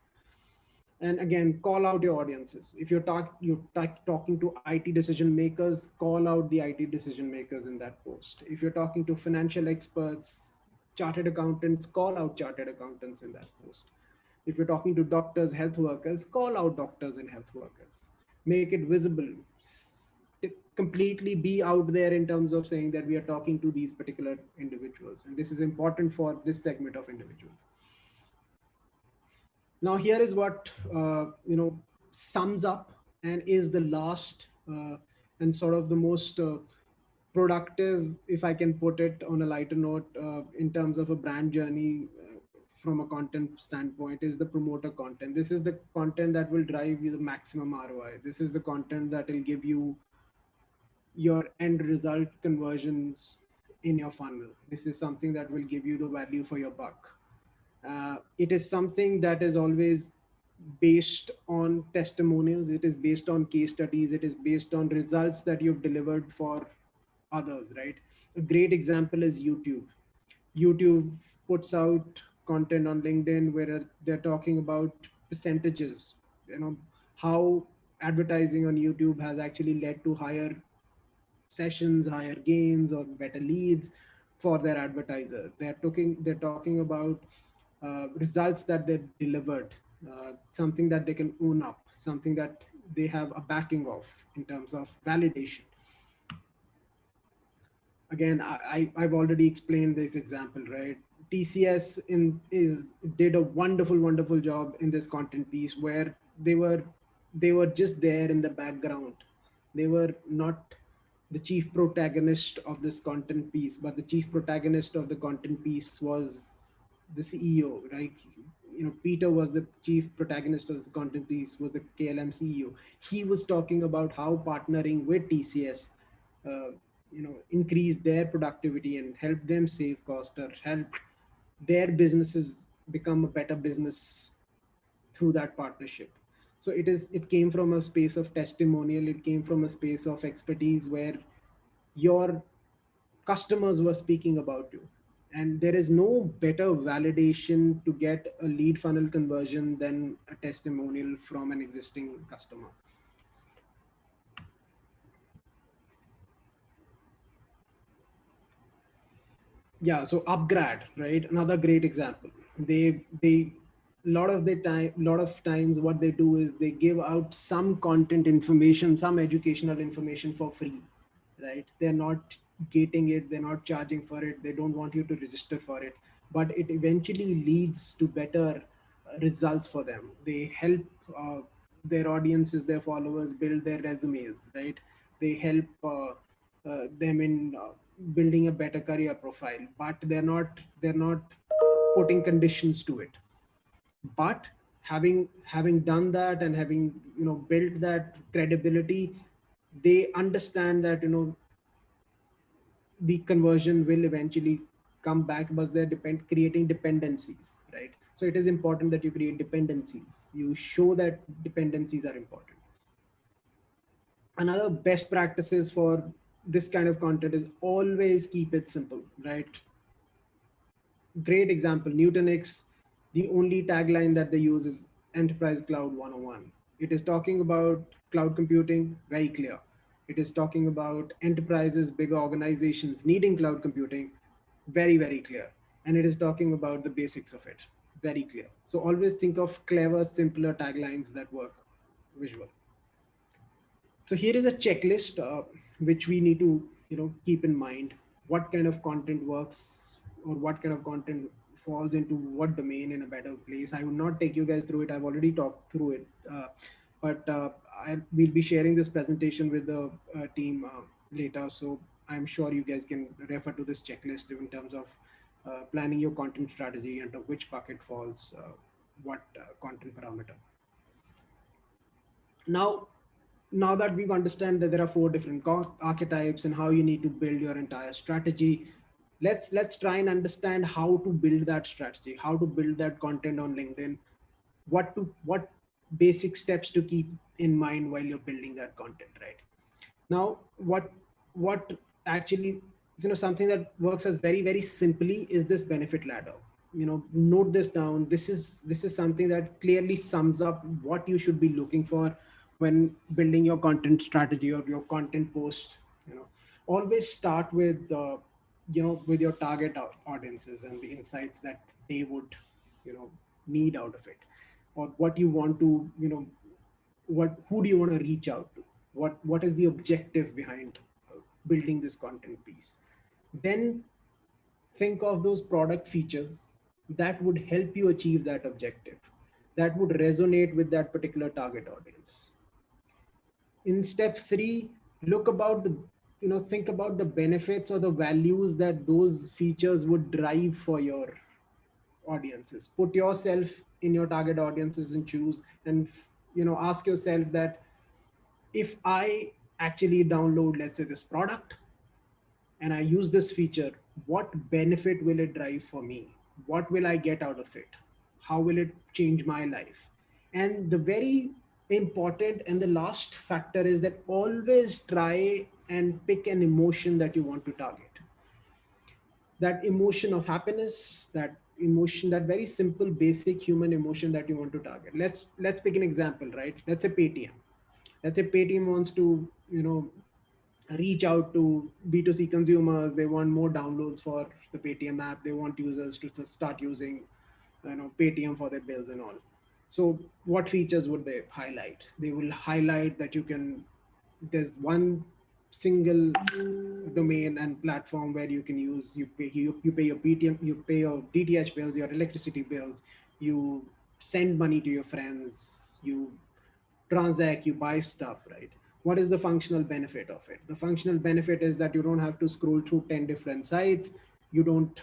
And again, call out your audiences. If talking to IT decision makers, call out the IT decision makers in that post. If you're talking to financial experts, chartered accountants, call out chartered accountants in that post. If you're talking to doctors, health workers, call out doctors and health workers. Make it visible. Completely be out there in terms of saying that we are talking to these particular individuals, and this is important for this segment of individuals. Now here is what sums up and is the last and sort of the most productive, if I can put it on a lighter note, in terms of a brand journey from a content standpoint, is the promoter content. This is the content that will drive you the maximum ROI. This is the content that will give you your end result conversions in your funnel. This is something that will give you the value for your buck. It is something that is always based on testimonials. It is based on case studies. It is based on results that you've delivered for others, right? A great example is YouTube. YouTube puts out content on LinkedIn where they're talking about percentages, how advertising on YouTube has actually led to higher sessions, higher gains, or better leads for their advertiser. They're talking about results that they delivered, something that they can own up, something that they have a backing of in terms of validation. Again, I've already explained this example, right? TCS did a wonderful job in this content piece, where they were just there in the background. They were not the chief protagonist of this content piece, but the chief protagonist of the content piece was the CEO, right? Peter was the chief protagonist of this content piece, was the KLM CEO. He was talking about how partnering with TCS uh, increase their productivity and help them save cost, or help their businesses become a better business through that partnership. So it came from a space of testimonial. It came from a space of expertise where your customers were speaking about you. And there is no better validation to get a lead funnel conversion than a testimonial from an existing customer. Yeah, so upgrad, right? Another great example. They lot of times what they do is they give out some content information, some educational information for free, right? They're not gating it, they're not charging for it, they don't want you to register for it, but it eventually leads to better results for them. They help their audiences, their followers build their resumes, right? They help them in building a better career profile, but they're not putting conditions to it. But having done that and having built that credibility, they understand that the conversion will eventually come back, but they're creating dependencies, right? So it is important that you create dependencies, you show that dependencies are important. Another best practices for this kind of content is always keep it simple, right? Great example, Nutanix, the only tagline that they use is Enterprise Cloud 101. It is talking about cloud computing, very clear. It is talking about enterprises, bigger organizations needing cloud computing, very, very clear. And it is talking about the basics of it, very clear. So always think of clever, simpler taglines that work visual. So here is a checklist which we need to keep in mind. What kind of content works, or what kind of content falls into what domain in a better place. I will not take you guys through it. I've already talked through it, but I will be sharing this presentation with the team later. So I'm sure you guys can refer to this checklist in terms of planning your content strategy and which bucket falls, what content parameter. Now now that we've understand that there are four different archetypes and how you need to build your entire strategy, let's try and understand how to build that strategy, how to build that content on LinkedIn, what basic steps to keep in mind while you're building that content, right? Now what actually, something that works as very, very simply is this benefit ladder. Note this down. This is something that clearly sums up what you should be looking for when building your content strategy or your content post. Always start with with your target audiences and the insights that they would you know need out of it, or what you want to what who do you want to reach out to, what is the objective behind building this content piece. Then think of those product features that would help you achieve that objective, that would resonate with that particular target audience. In step 3, look about the think about the benefits or the values that those features would drive for your audiences. Put yourself in your target audiences and choose, and ask yourself that if I actually download, let's say, this product and I use this feature, what benefit will it drive for me? What will I get out of it? How will it change my life? And the very important and the last factor is that always try and pick an emotion that you want to target. That emotion of happiness, that emotion, that very simple, basic human emotion that you want to target. Let's pick an example, right? Let's say Paytm. Let's say Paytm wants to, reach out to B2C consumers. They want more downloads for the Paytm app. They want users to start using, Paytm for their bills and all. So what features would they highlight? They will highlight that there's one single domain and platform where you can use, you pay your PTM, you pay your DTH bills, your electricity bills, you send money to your friends, you transact, you buy stuff, right? What is the functional benefit of it? The functional benefit is that you don't have to scroll through 10 different sites. You don't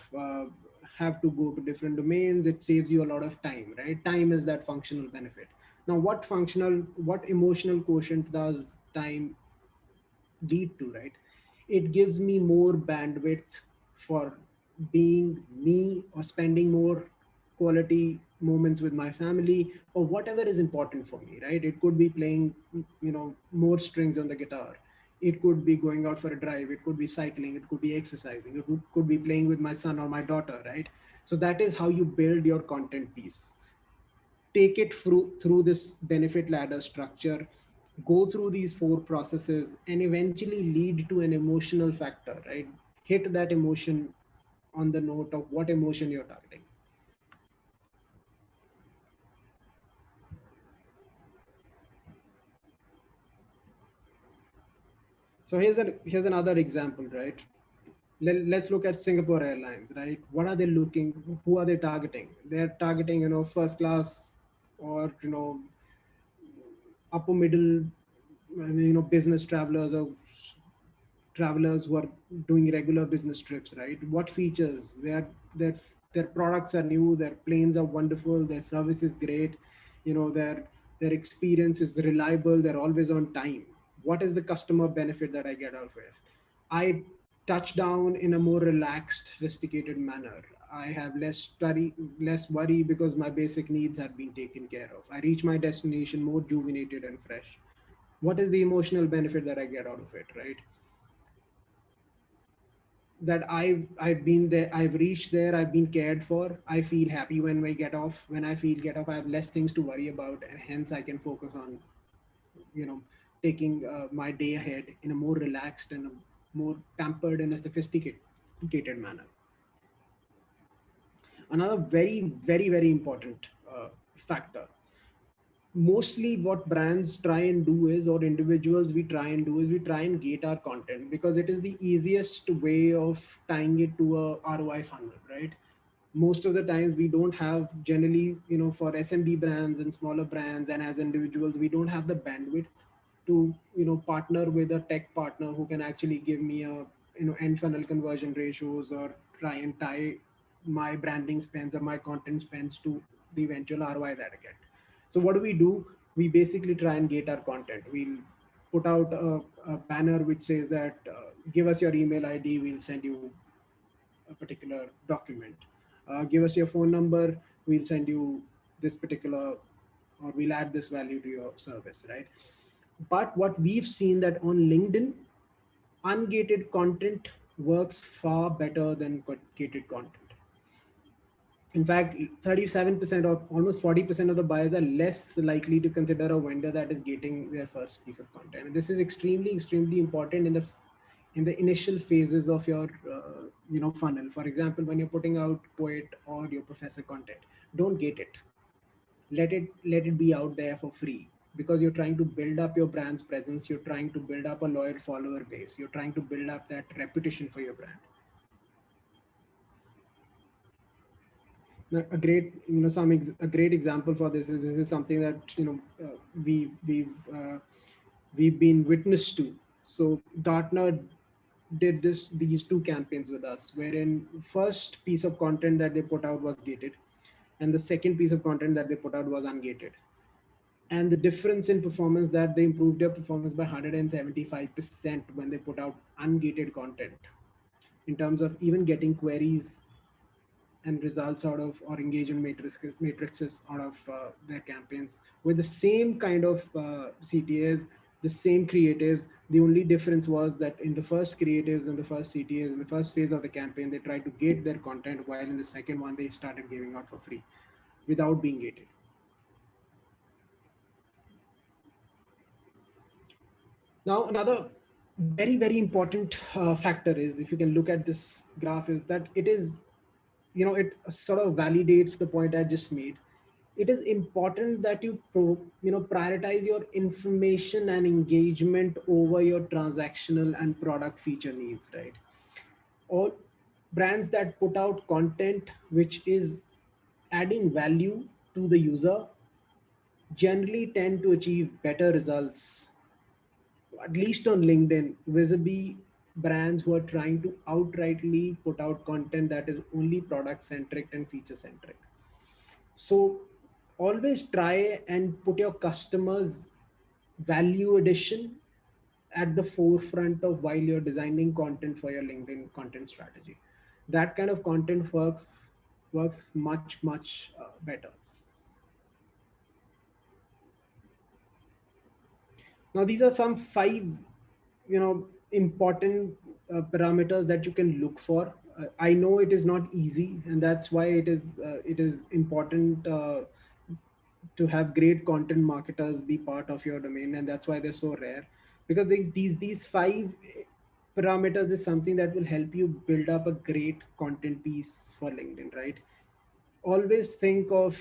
have to go to different domains. It saves you a lot of time, right? Time is that functional benefit. Now, what emotional quotient does time lead to, right? It gives me more bandwidth for being me, or spending more quality moments with my family, or whatever is important for me, right? It could be playing more strings on the guitar, it could be going out for a drive, it could be cycling, it could be exercising, it could be playing with my son or my daughter, right? So that is how you build your content piece. Take it through this benefit ladder structure, go through these four processes, and eventually lead to an emotional factor, right? Hit that emotion on the note of what emotion you're targeting. So here's another example, right? Let's look at Singapore Airlines, right? What are they looking? Who are they targeting? They're targeting, first class, or upper middle, business travelers, or travelers who are doing regular business trips, right? What features? Their products are new, their planes are wonderful, their service is great, their experience is reliable, they're always on time. What is the customer benefit that I get out of it? touch down in a more relaxed, sophisticated manner. I have less worry because my basic needs have been taken care of. I reach my destination more rejuvenated and fresh. What is the emotional benefit that I get out of it, right? That I've been there, I've reached there, I've been cared for. I feel happy when I get off. When I feel get off, I have less things to worry about, and hence I can focus on, you know, taking my day ahead in a more relaxed and a more pampered and a sophisticated manner. Another very important factor, mostly what brands try and do is, or individuals we try and do is, we try and gate our content because it is the easiest way of tying it to a ROI funnel, right? Most of the times we don't have, generally, for SMB brands and smaller brands, and as individuals we don't have the bandwidth to, partner with a tech partner who can actually give me a, end funnel conversion ratios, or try and tie my branding spends or my content spends to the eventual ROI that I get. So what do? We basically try and gate our content. We'll put out a banner which says that, give us your email ID, we'll send you a particular document. Give us your phone number, we'll send you this particular, or we'll add this value to your service, right? But what we've seen that on LinkedIn, ungated content works far better than gated content. In fact, 37% or almost 40% of the buyers are less likely to consider a vendor that is gating their first piece of content. And this is extremely important in the initial phases of your funnel. For example, when you're putting out poet or your professor content, don't gate it. Let it be out there for free, because you're trying to build up your brand's presence. You're trying to build up a loyal follower base. You're trying to build up that reputation for your brand. Now, a great example for this is something that, we've been witness to. So Dartner did these two campaigns with us, wherein first piece of content that they put out was gated, and the second piece of content that they put out was ungated. And the difference in performance, that they improved their performance by 175% when they put out ungated content, in terms of even getting queries and results out of, or engagement matrices out of their campaigns, with the same kind of CTAs, the same creatives. The only difference was that in the first creatives and the first CTAs, in the first phase of the campaign, they tried to gate their content, while in the second one they started giving out for free without being gated. Now, another very important factor is, if you can look at this graph, is that it is, it sort of validates the point I just made. It is important that prioritize your information and engagement over your transactional and product feature needs, right? All brands that put out content which is adding value to the user generally tend to achieve better results, at least on LinkedIn, vis-a-vis brands who are trying to outrightly put out content that is only product centric and feature centric. So always try and put your customers' value addition at the forefront of while you're designing content for your LinkedIn content strategy. That kind of content works much better. Now, these are some five, important parameters that you can look for. I know it is not easy, and that's why it is important to have great content marketers be part of your domain, and that's why they're so rare, because these five parameters is something that will help you build up a great content piece for LinkedIn, right? Always think of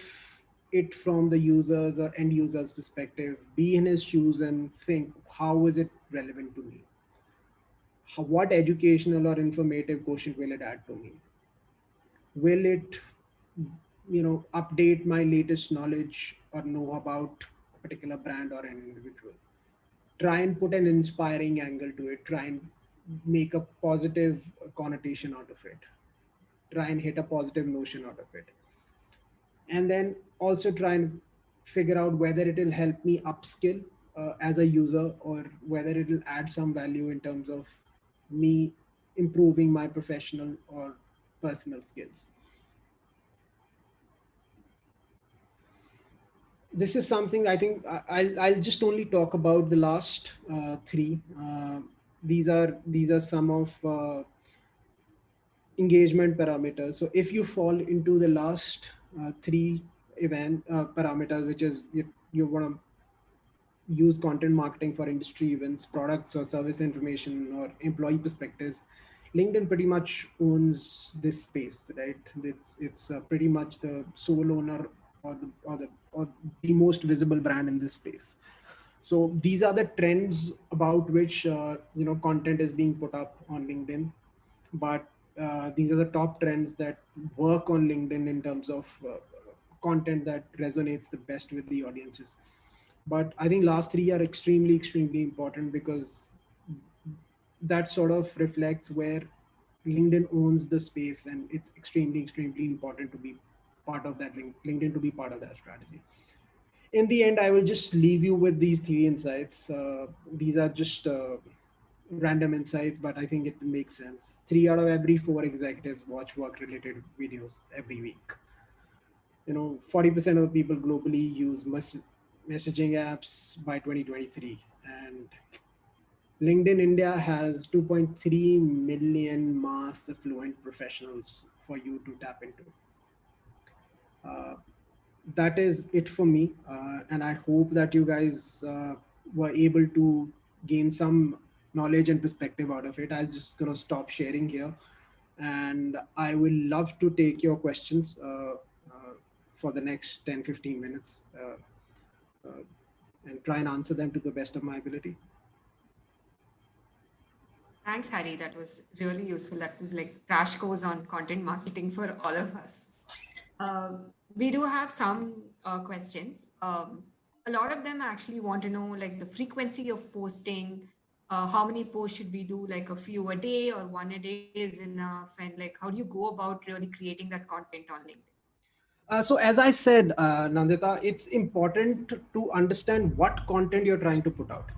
it from the users or end users perspective. Be in his shoes and think, how is it relevant to me? What educational or informative quotient will it add to me? Will it, update my latest knowledge or know about a particular brand or an individual? Try and put an inspiring angle to it. Try and make a positive connotation out of it. Try and hit a positive notion out of it. And then also try and figure out whether it will help me upskill as a user, or whether it will add some value in terms of me, improving my professional or personal skills. This is something I think I'll just only talk about the last three. These are some of engagement parameters. So if you fall into the last three event parameters, which is you want to use content marketing for industry events, products or service information or employee perspectives, LinkedIn pretty much owns this space, right? It's pretty much the sole owner or the most visible brand in this space. So these are the trends about which content is being put up on LinkedIn. But these are the top trends that work on LinkedIn in terms of content that resonates the best with the audiences. But I think last three are extremely important, because that sort of reflects where LinkedIn owns the space, and it's extremely important to be part of that LinkedIn to be part of that strategy. In the end, I will just leave you with these three insights. These are just random insights, but I think it makes sense. 3 out of every 4 executives watch work-related videos every week. 40% of people globally use messaging apps by 2023, and LinkedIn India has 2.3 million mass affluent professionals for you to tap into. Uh, that is it for me, and I hope that you guys were able to gain some knowledge and perspective out of it. I'll just gonna stop sharing here, and I will love to take your questions for the next 10-15 minutes, uh, and try and answer them to the best of my ability. Thanks, Harry. That was really useful. That was like crash course on content marketing for all of us. We do have some questions. A lot of them actually want to know like the frequency of posting. How many posts should we do? Like a few a day or one a day is enough? And like, how do you go about really creating that content on LinkedIn? So as I said, Nandita, it's important to understand what content you're trying to put out.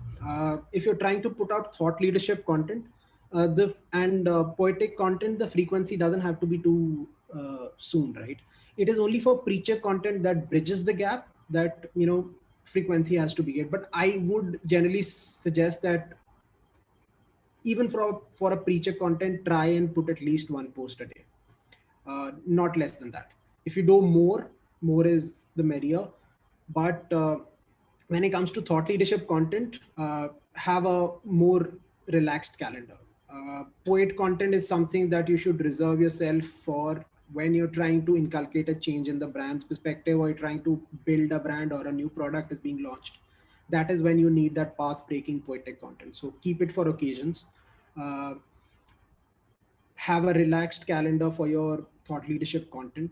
If you're trying to put out thought leadership content, the and poetic content, the frequency doesn't have to be too soon, right? It is only for preacher content that bridges the gap that frequency has to be get. But I would generally suggest that even for a preacher content, try and put at least one post a day, not less than that. If you do more, more is the merrier. But when it comes to thought leadership content, have a more relaxed calendar. Poet content is something that you should reserve yourself for when you're trying to inculcate a change in the brand's perspective, or you're trying to build a brand or a new product is being launched. That is when you need that path breaking poetic content. So keep it for occasions. Uh, have a relaxed calendar for your thought leadership content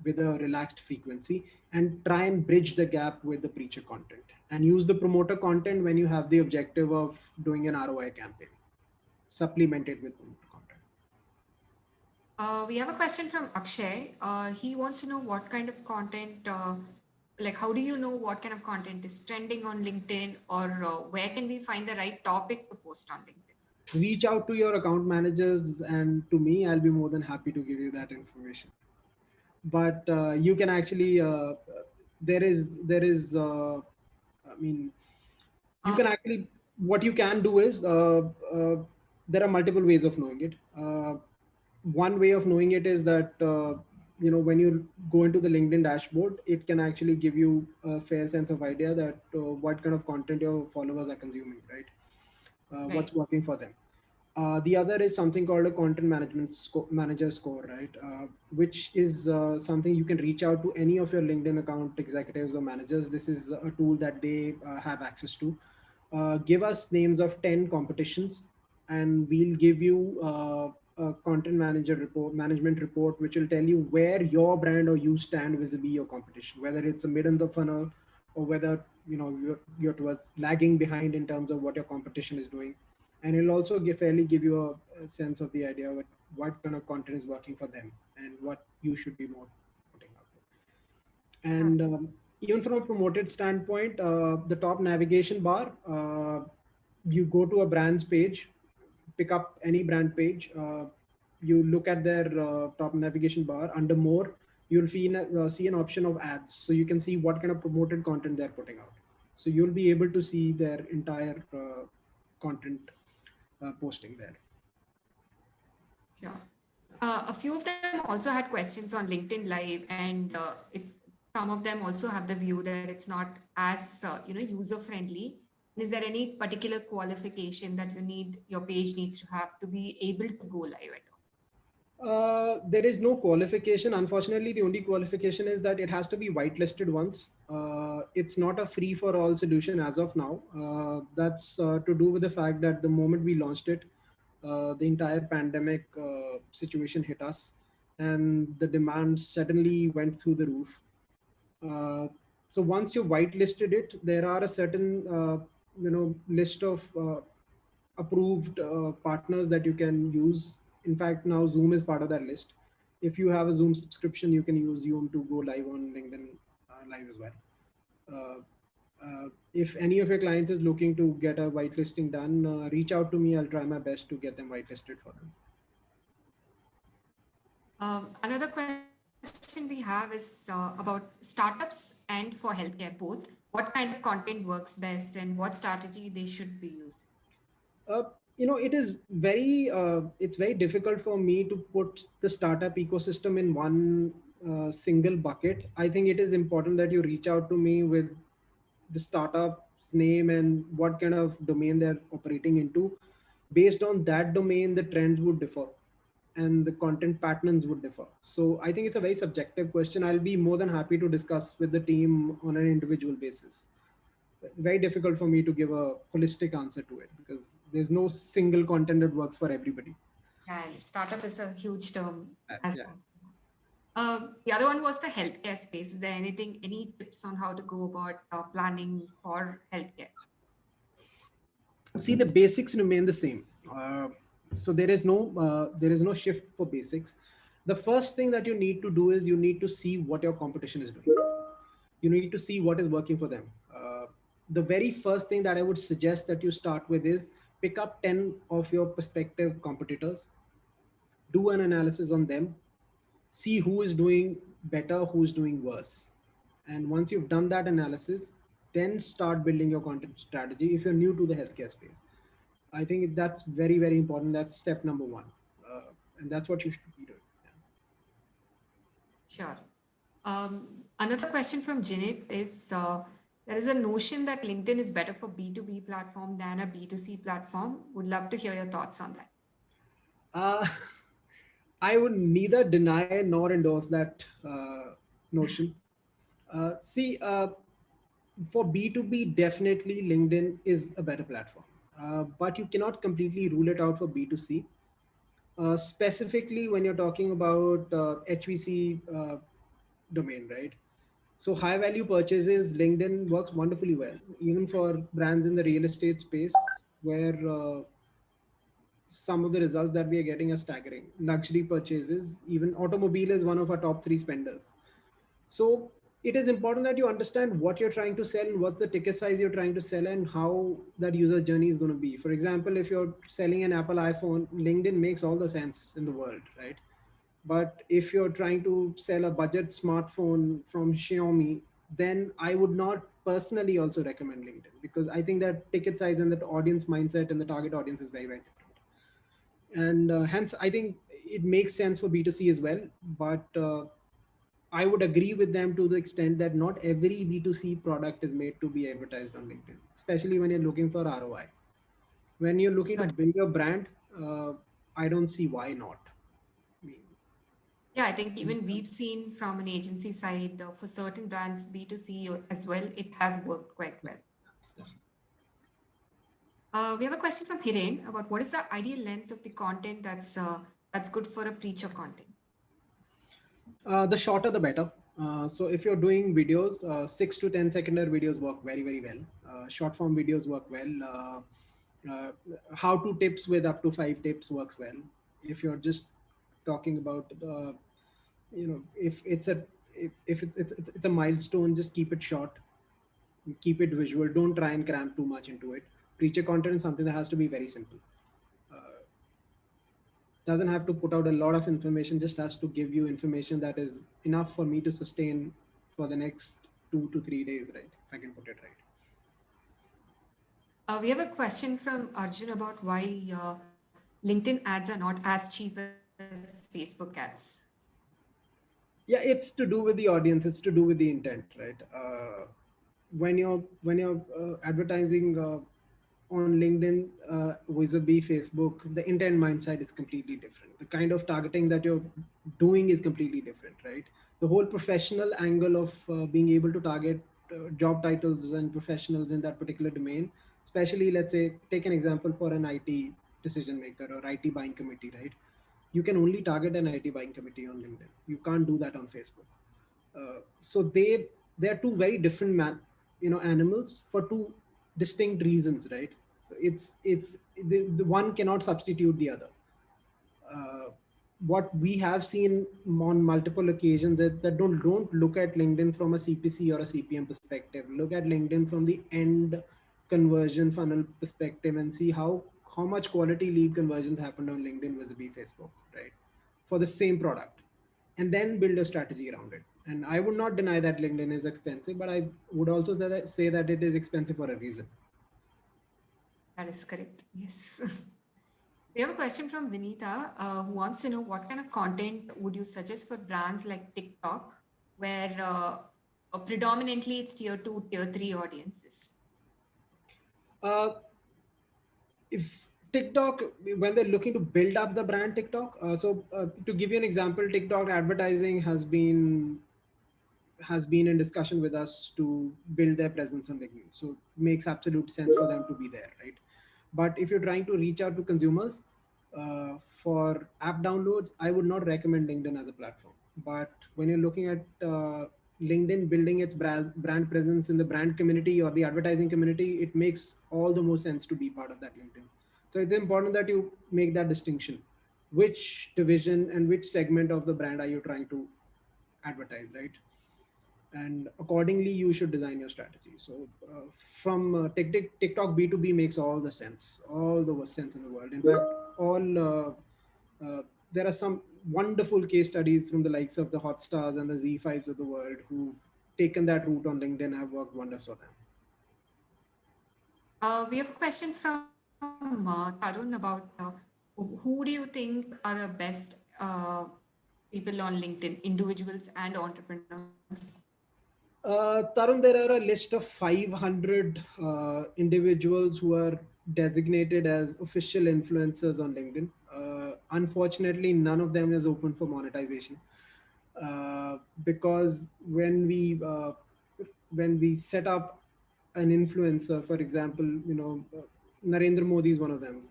with a relaxed frequency, and try and bridge the gap with the preacher content, and use the promoter content when you have the objective of doing an ROI campaign. Supplement it with promoter content. We have a question from Akshay. He wants to know what kind of content, like how do you know what kind of content is trending on LinkedIn, or where can we find the right topic to post on LinkedIn? Reach out to your account managers, and to me, I'll be more than happy to give you that information. But you can actually there is I mean, you can actually, what you can do is, there are multiple ways of knowing it. One way of knowing it is that when you go into the LinkedIn dashboard, it can actually give you a fair sense of idea that what kind of content your followers are consuming, right? What's Right. working for them. The other is something called a content manager score, right? Which is something you can reach out to any of your LinkedIn account executives or managers. This is a tool that they have access to. Give us names of 10 competitions, and we'll give you a content manager report, management report, which will tell you where your brand or you stand vis-a-vis your competition, whether it's a mid in the funnel, or whether you're towards lagging behind in terms of what your competition is doing. And it'll also fairly give you a sense of the idea of what kind of content is working for them and what you should be more putting out there. Got And it. even from a promoted standpoint, the top navigation bar, you go to a brand's pick up any brand page, you look at their top navigation bar. Under more, you'll see an option of ads, so you can see what kind of promoted content they're putting out. So you'll be able to see their entire content posting there. Sure. A few of them also had questions on LinkedIn Live, and some of them also have the view that it's not as user friendly. Is there any particular qualification that your page needs to have to be able to go live at There is no qualification. Unfortunately, the only qualification is that it has to be whitelisted once. It's not a free for all solution as of now. That's to do with the fact that the moment we launched it, the entire pandemic situation hit us, and the demand suddenly went through the roof. Uh, so once you whitelisted it, there are a certain list of approved partners that you can use. In fact, now Zoom is part of that list. If you have a Zoom subscription, you can use Zoom to go live on LinkedIn Live as well. If any of your clients is looking to get a whitelisting done, reach out to me. I'll try my best to get them whitelisted for them. Another question we have is about startups and for healthcare both. What kind of content works best and what strategy they should be using? Uh, it is it's very difficult for me to put the startup ecosystem in one single bucket. I think it is important that you reach out to me with the startup's name and what kind of domain they're operating into. Based on that domain, the trends would differ and the content patterns would differ. So I think it's a very subjective question. I'll be more than happy to discuss with the team on an individual basis. Very difficult for me to give a holistic answer to it because there's no single content that works for everybody. Yeah, and startup is a huge term as Yeah. well. The other one was the healthcare space. Is there any tips on how to go about planning for healthcare? See, the basics remain the same. So there is no shift for basics. The first thing that you need to do is you need to see what your competition is doing. You need to see what is working for them. The very first thing that I would suggest that you start with is pick up 10 of your prospective competitors, do an analysis on them, see who is doing better, who's doing worse. And once you've done that analysis, then start building your content strategy if you're new to the healthcare space. I think that's very, very important. That's step number one. And that's what you should be doing. Sure. Another question from Janet is there is a notion that LinkedIn is better for B2B platform than a B2C platform. Would love to hear your thoughts on that. Uh, I would neither deny nor endorse that notion. See, for B2B, definitely LinkedIn is a better platform. But you cannot completely rule it out for B2C. Specifically, when you're talking about HVC domain, right? So high value purchases, LinkedIn works wonderfully well, even for brands in the real estate space, where some of the results that we are getting are staggering. Luxury purchases, even automobile is one of our top three spenders. So it is important that you understand what you're trying to sell and what's the ticket size you're trying to sell and how that user journey is going to be. For example, if you're selling an Apple iPhone, LinkedIn makes all the sense in the world, right? But if you're trying to sell a budget smartphone from Xiaomi, then I would not personally also recommend LinkedIn because I think that ticket size and that audience mindset and the target audience is very, very different. And hence, I think it makes sense for B2C as well. But I would agree with them to the extent that not every B2C product is made to be advertised on LinkedIn, especially when you're looking for ROI. When you're looking to Good. build your brand, I don't see why not. I mean, Yeah, I think even we've seen from an agency side for certain brands, B2C as well, it has worked quite well. We have a question from Hiren about what is the ideal length of the content that's good for a preacher content. the shorter, the better. So if you're doing videos, 6 to 10 second videos work very, very well. Short form videos work well. How to tips with up to 5 tips works well. If you're just talking about, if it's it's a milestone, just keep it short, keep it visual. Don't try and cram too much into it. Preacher content is something that has to be very simple. Doesn't have to put out a lot of information, just has to give you information that is enough for me to sustain for the next 2 to 3 days, right? If I can put it right. We have a question from Arjun about why LinkedIn ads are not as cheap as Facebook ads. Yeah, it's to do with the audience, it's to do with the intent, right? When you're advertising on LinkedIn vis-a-vis Facebook, the intent mindset is completely different. The kind of targeting that you're doing is completely different, right? The whole professional angle of being able to target job titles and professionals in that particular domain, especially, let's say, take an example for an IT decision maker or IT buying committee, right? You can only target an IT buying committee on LinkedIn. You can't do that on Facebook. So they are two very different animals for two distinct reasons, right? So it's the one cannot substitute the other. uh, what we have seen on multiple occasions that don't look at LinkedIn from a CPC or a CPM perspective. Look at LinkedIn from the end conversion funnel perspective and see how much quality lead conversions happened on LinkedIn vis-a-vis Facebook, right? For the same product, and then build a strategy around it. And I would not deny that LinkedIn is expensive, but I would also say that it is expensive for a reason. That is correct. Yes. We have a question from Vinita who wants to know what kind of content would you suggest for brands like TikTok, where predominantly it's tier two, tier three audiences. uh, if TikTok, when they're looking to build up the brand TikTok, to give you an example, TikTok advertising has been in discussion with us to build their presence on LinkedIn. So makes absolute sense for them to be there, right? But if you're trying to reach out to consumers for app downloads, I would not recommend LinkedIn as a platform. But when you're looking at LinkedIn building its brand presence in the brand community or the advertising community, it makes all the more sense to be part of that LinkedIn. So it's important that you make that distinction. Which division and which segment of the brand are you trying to advertise, right? And accordingly you should design your strategy. So from TikTok B2B makes all the sense in the world. In fact, all there are some wonderful case studies from the likes of the Hotstars and the Z5s of the world who've taken that route on LinkedIn and have worked wonders for them. We have a question from Tarun about who do you think are the best people on LinkedIn, individuals and entrepreneurs? Tarun, there are a list of 500 individuals who are designated as official influencers on LinkedIn. Unfortunately, none of them is open for monetization because when we set up an influencer, for example, Narendra Modi is one of them.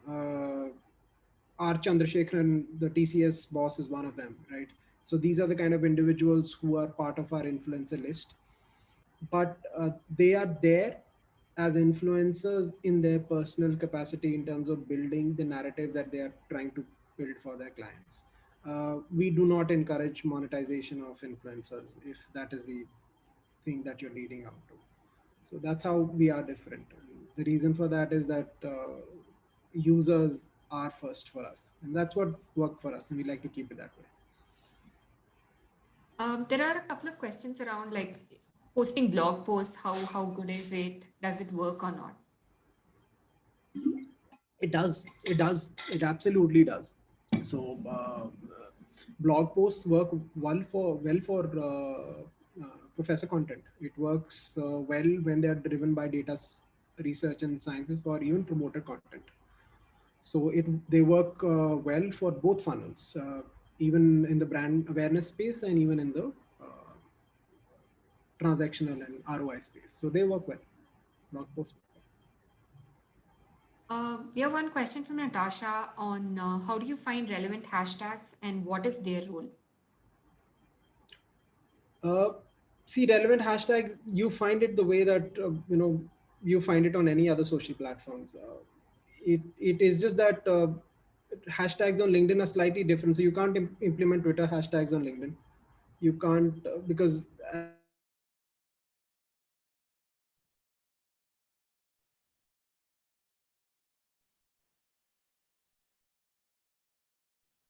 R. Chandrasekharan, the TCS boss, is one of them, right? So these are the kind of individuals who are part of our influencer list, but they are there as influencers in their personal capacity in terms of building the narrative that they are trying to build for their clients. We do not encourage monetization of influencers if that is the thing that you're leading up to. So that's how we are different. And the reason for that is that users are first for us, and that's what's worked for us, and we like to keep it that way. There are a couple of questions around like posting blog posts. How good is it? Does it work or not? It does. It does. It absolutely does. So blog posts work well for professor content. It works well when they are driven by research and sciences for even promoted content. So they work well for both funnels, even in the brand awareness space and even in the transactional and ROI space. So they work well. Blog posts. We have one question from Natasha on how do you find relevant hashtags and what is their role? Uh, See, relevant hashtags, you find it the way that you find it on any other social platforms. It is just that hashtags on LinkedIn are slightly different. So you can't implement Twitter hashtags on LinkedIn. You can't because as you know,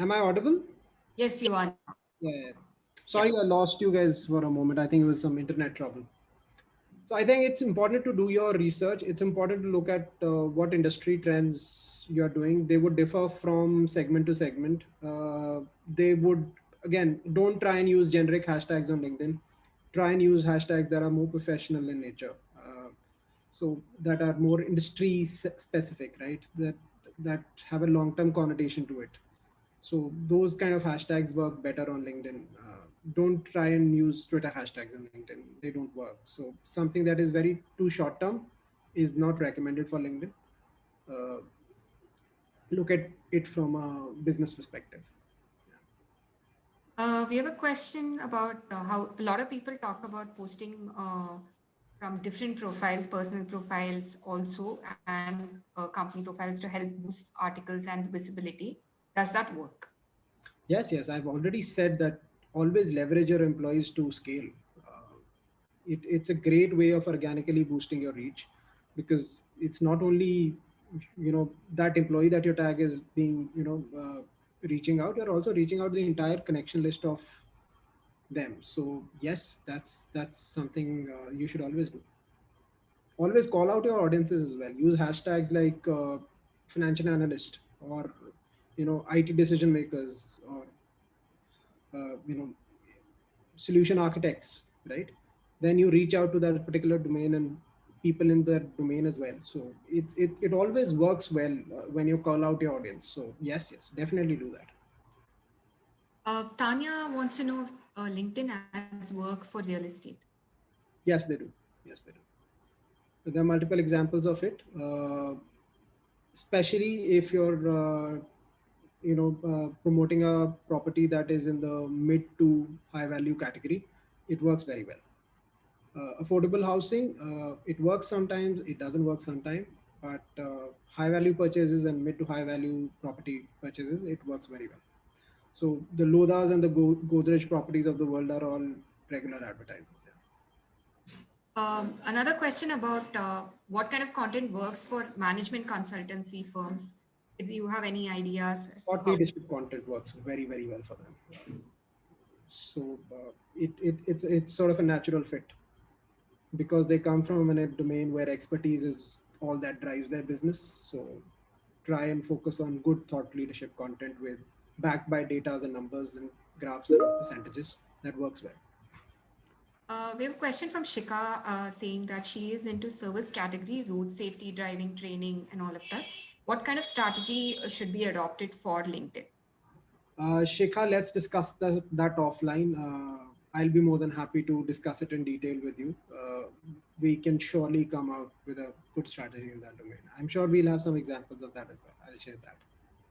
Am I audible? Yes, you are now. Yeah, yeah. Yeah. Sorry, I lost you guys for a moment. I think it was some internet trouble. So I think it's important to do your research. It's important to look at what industry trends you're doing. They would differ from segment to segment. They would, again, don't try and use generic hashtags on LinkedIn. Try and use hashtags that are more professional in nature. So that are more industry specific, right? That have a long term connotation to it. So those kind of hashtags work better on LinkedIn. Don't try and use Twitter hashtags on LinkedIn. They don't work. So something that is very too short term is not recommended for LinkedIn. Uh, Look at it from a business perspective. We have a question about how a lot of people talk about posting from different profiles, personal profiles also, and company profiles to help boost articles and visibility. Does that work? Yes, yes, I've already said that always leverage your employees to scale. Uh, it's a great way of organically boosting your reach because it's not only that employee that your tag is being reaching out, you're also reaching out the entire connection list of them. So yes, that's something you should always do. Always call out your audiences as well. Use hashtags like financial analyst or IT decision makers or uh, you know solution architects, right? Then you reach out to that particular domain and people in that domain as well. So it always works well when you call out your audience. So yes, yes, definitely do that. Tanya wants to know if LinkedIn ads work for real estate. Yes, they do. Yes, they do. There are multiple examples of it, especially if you're promoting a property that is in the mid to high value category. It works very well. Affordable housing, it works sometimes, it doesn't work sometimes, but high value purchases and mid to high value property purchases, it works very well. So the Lodhas and the Godrej properties of the world are all regular advertisers. Yeah. Another question about what kind of content works for management consultancy firms. If you have any ideas as to Thought how. leadership content works very, very well for them. So it's sort of a natural fit because they come from a domain where expertise is all that drives their business. So try and focus on good thought leadership content with backed by data and numbers and graphs and percentages. That works well. We have a question from Shika saying that she is into service category, road safety, driving training, and all of that. What kind of strategy should be adopted for LinkedIn? Shikha, let's discuss that offline. I'll be more than happy to discuss it in detail with you. We can surely come out with a good strategy in that domain. I'm sure we'll have some examples of that as well. I'll share that.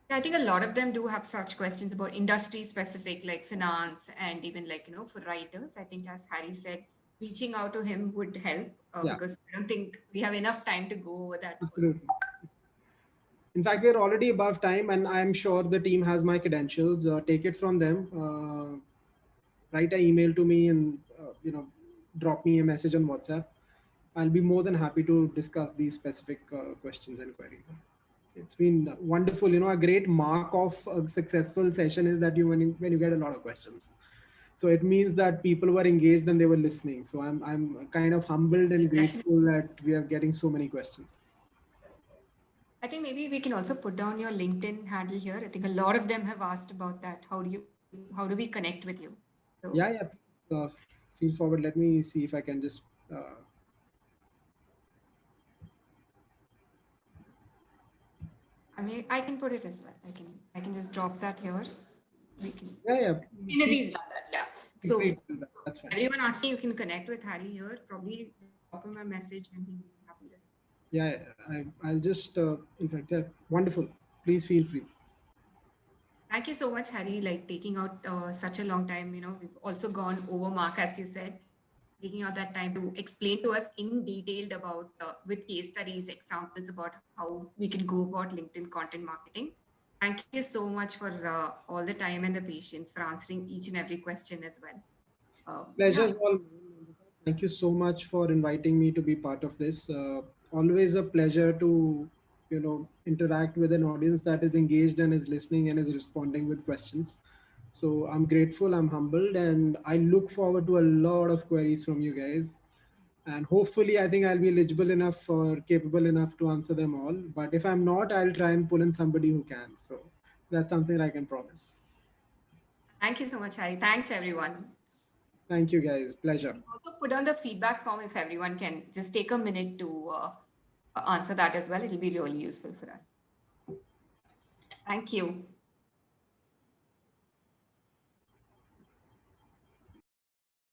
Yeah, I think a lot of them do have such questions about industry specific, like finance, and even like, for writers. I think, as Harry said, reaching out to him would help Yeah, because I don't think we have enough time to go over that also. absolutely. In fact, we're already above time, and I'm sure the team has my credentials. Take it from them. Write an email to me, and drop me a message on WhatsApp. I'll be more than happy to discuss these specific questions and queries. It's been wonderful. A great mark of a successful session is that when you get a lot of questions. So it means that people were engaged and they were listening. So I'm kind of humbled Yes, and definitely. grateful that we are getting so many questions. I think maybe we can also put down your LinkedIn handle here. I think a lot of them have asked about that. How do we connect with you? So Yeah, yeah. Feel forward. Let me see if I can just. Uh, I mean, I can put it as well. I can just drop that here. We can. yeah, yeah. Community's done that, yeah. Feel So free to do that. That's fine. everyone asking, you can connect with Harry here. Probably drop him a message and he will be happy to. Yeah, yeah. I'll just. In fact, yeah. Wonderful. Please feel free. Thank you so much, Harry, like taking out such a long time. We've also gone over mark, as you said, taking out that time to explain to us in detail about with case studies, examples about how we can go about LinkedIn content marketing. Thank you so much for all the time and the patience for answering each and every question as well. Yeah, Pleasure's all. Thank you so much for inviting me to be part of this. Always a pleasure to interact with an audience that is engaged and is listening and is responding with questions. So I'm grateful, I'm humbled, and I look forward to a lot of queries from you guys. And hopefully, I think I'll be eligible enough or capable enough to answer them all. But if I'm not, I'll try and pull in somebody who can. So that's something I can promise. Thank you so much, Hari. Thanks, everyone. Thank you guys. Pleasure. You can also put on the feedback form if everyone can just take a minute to answer that as well. It'll be really useful for us. Thank you.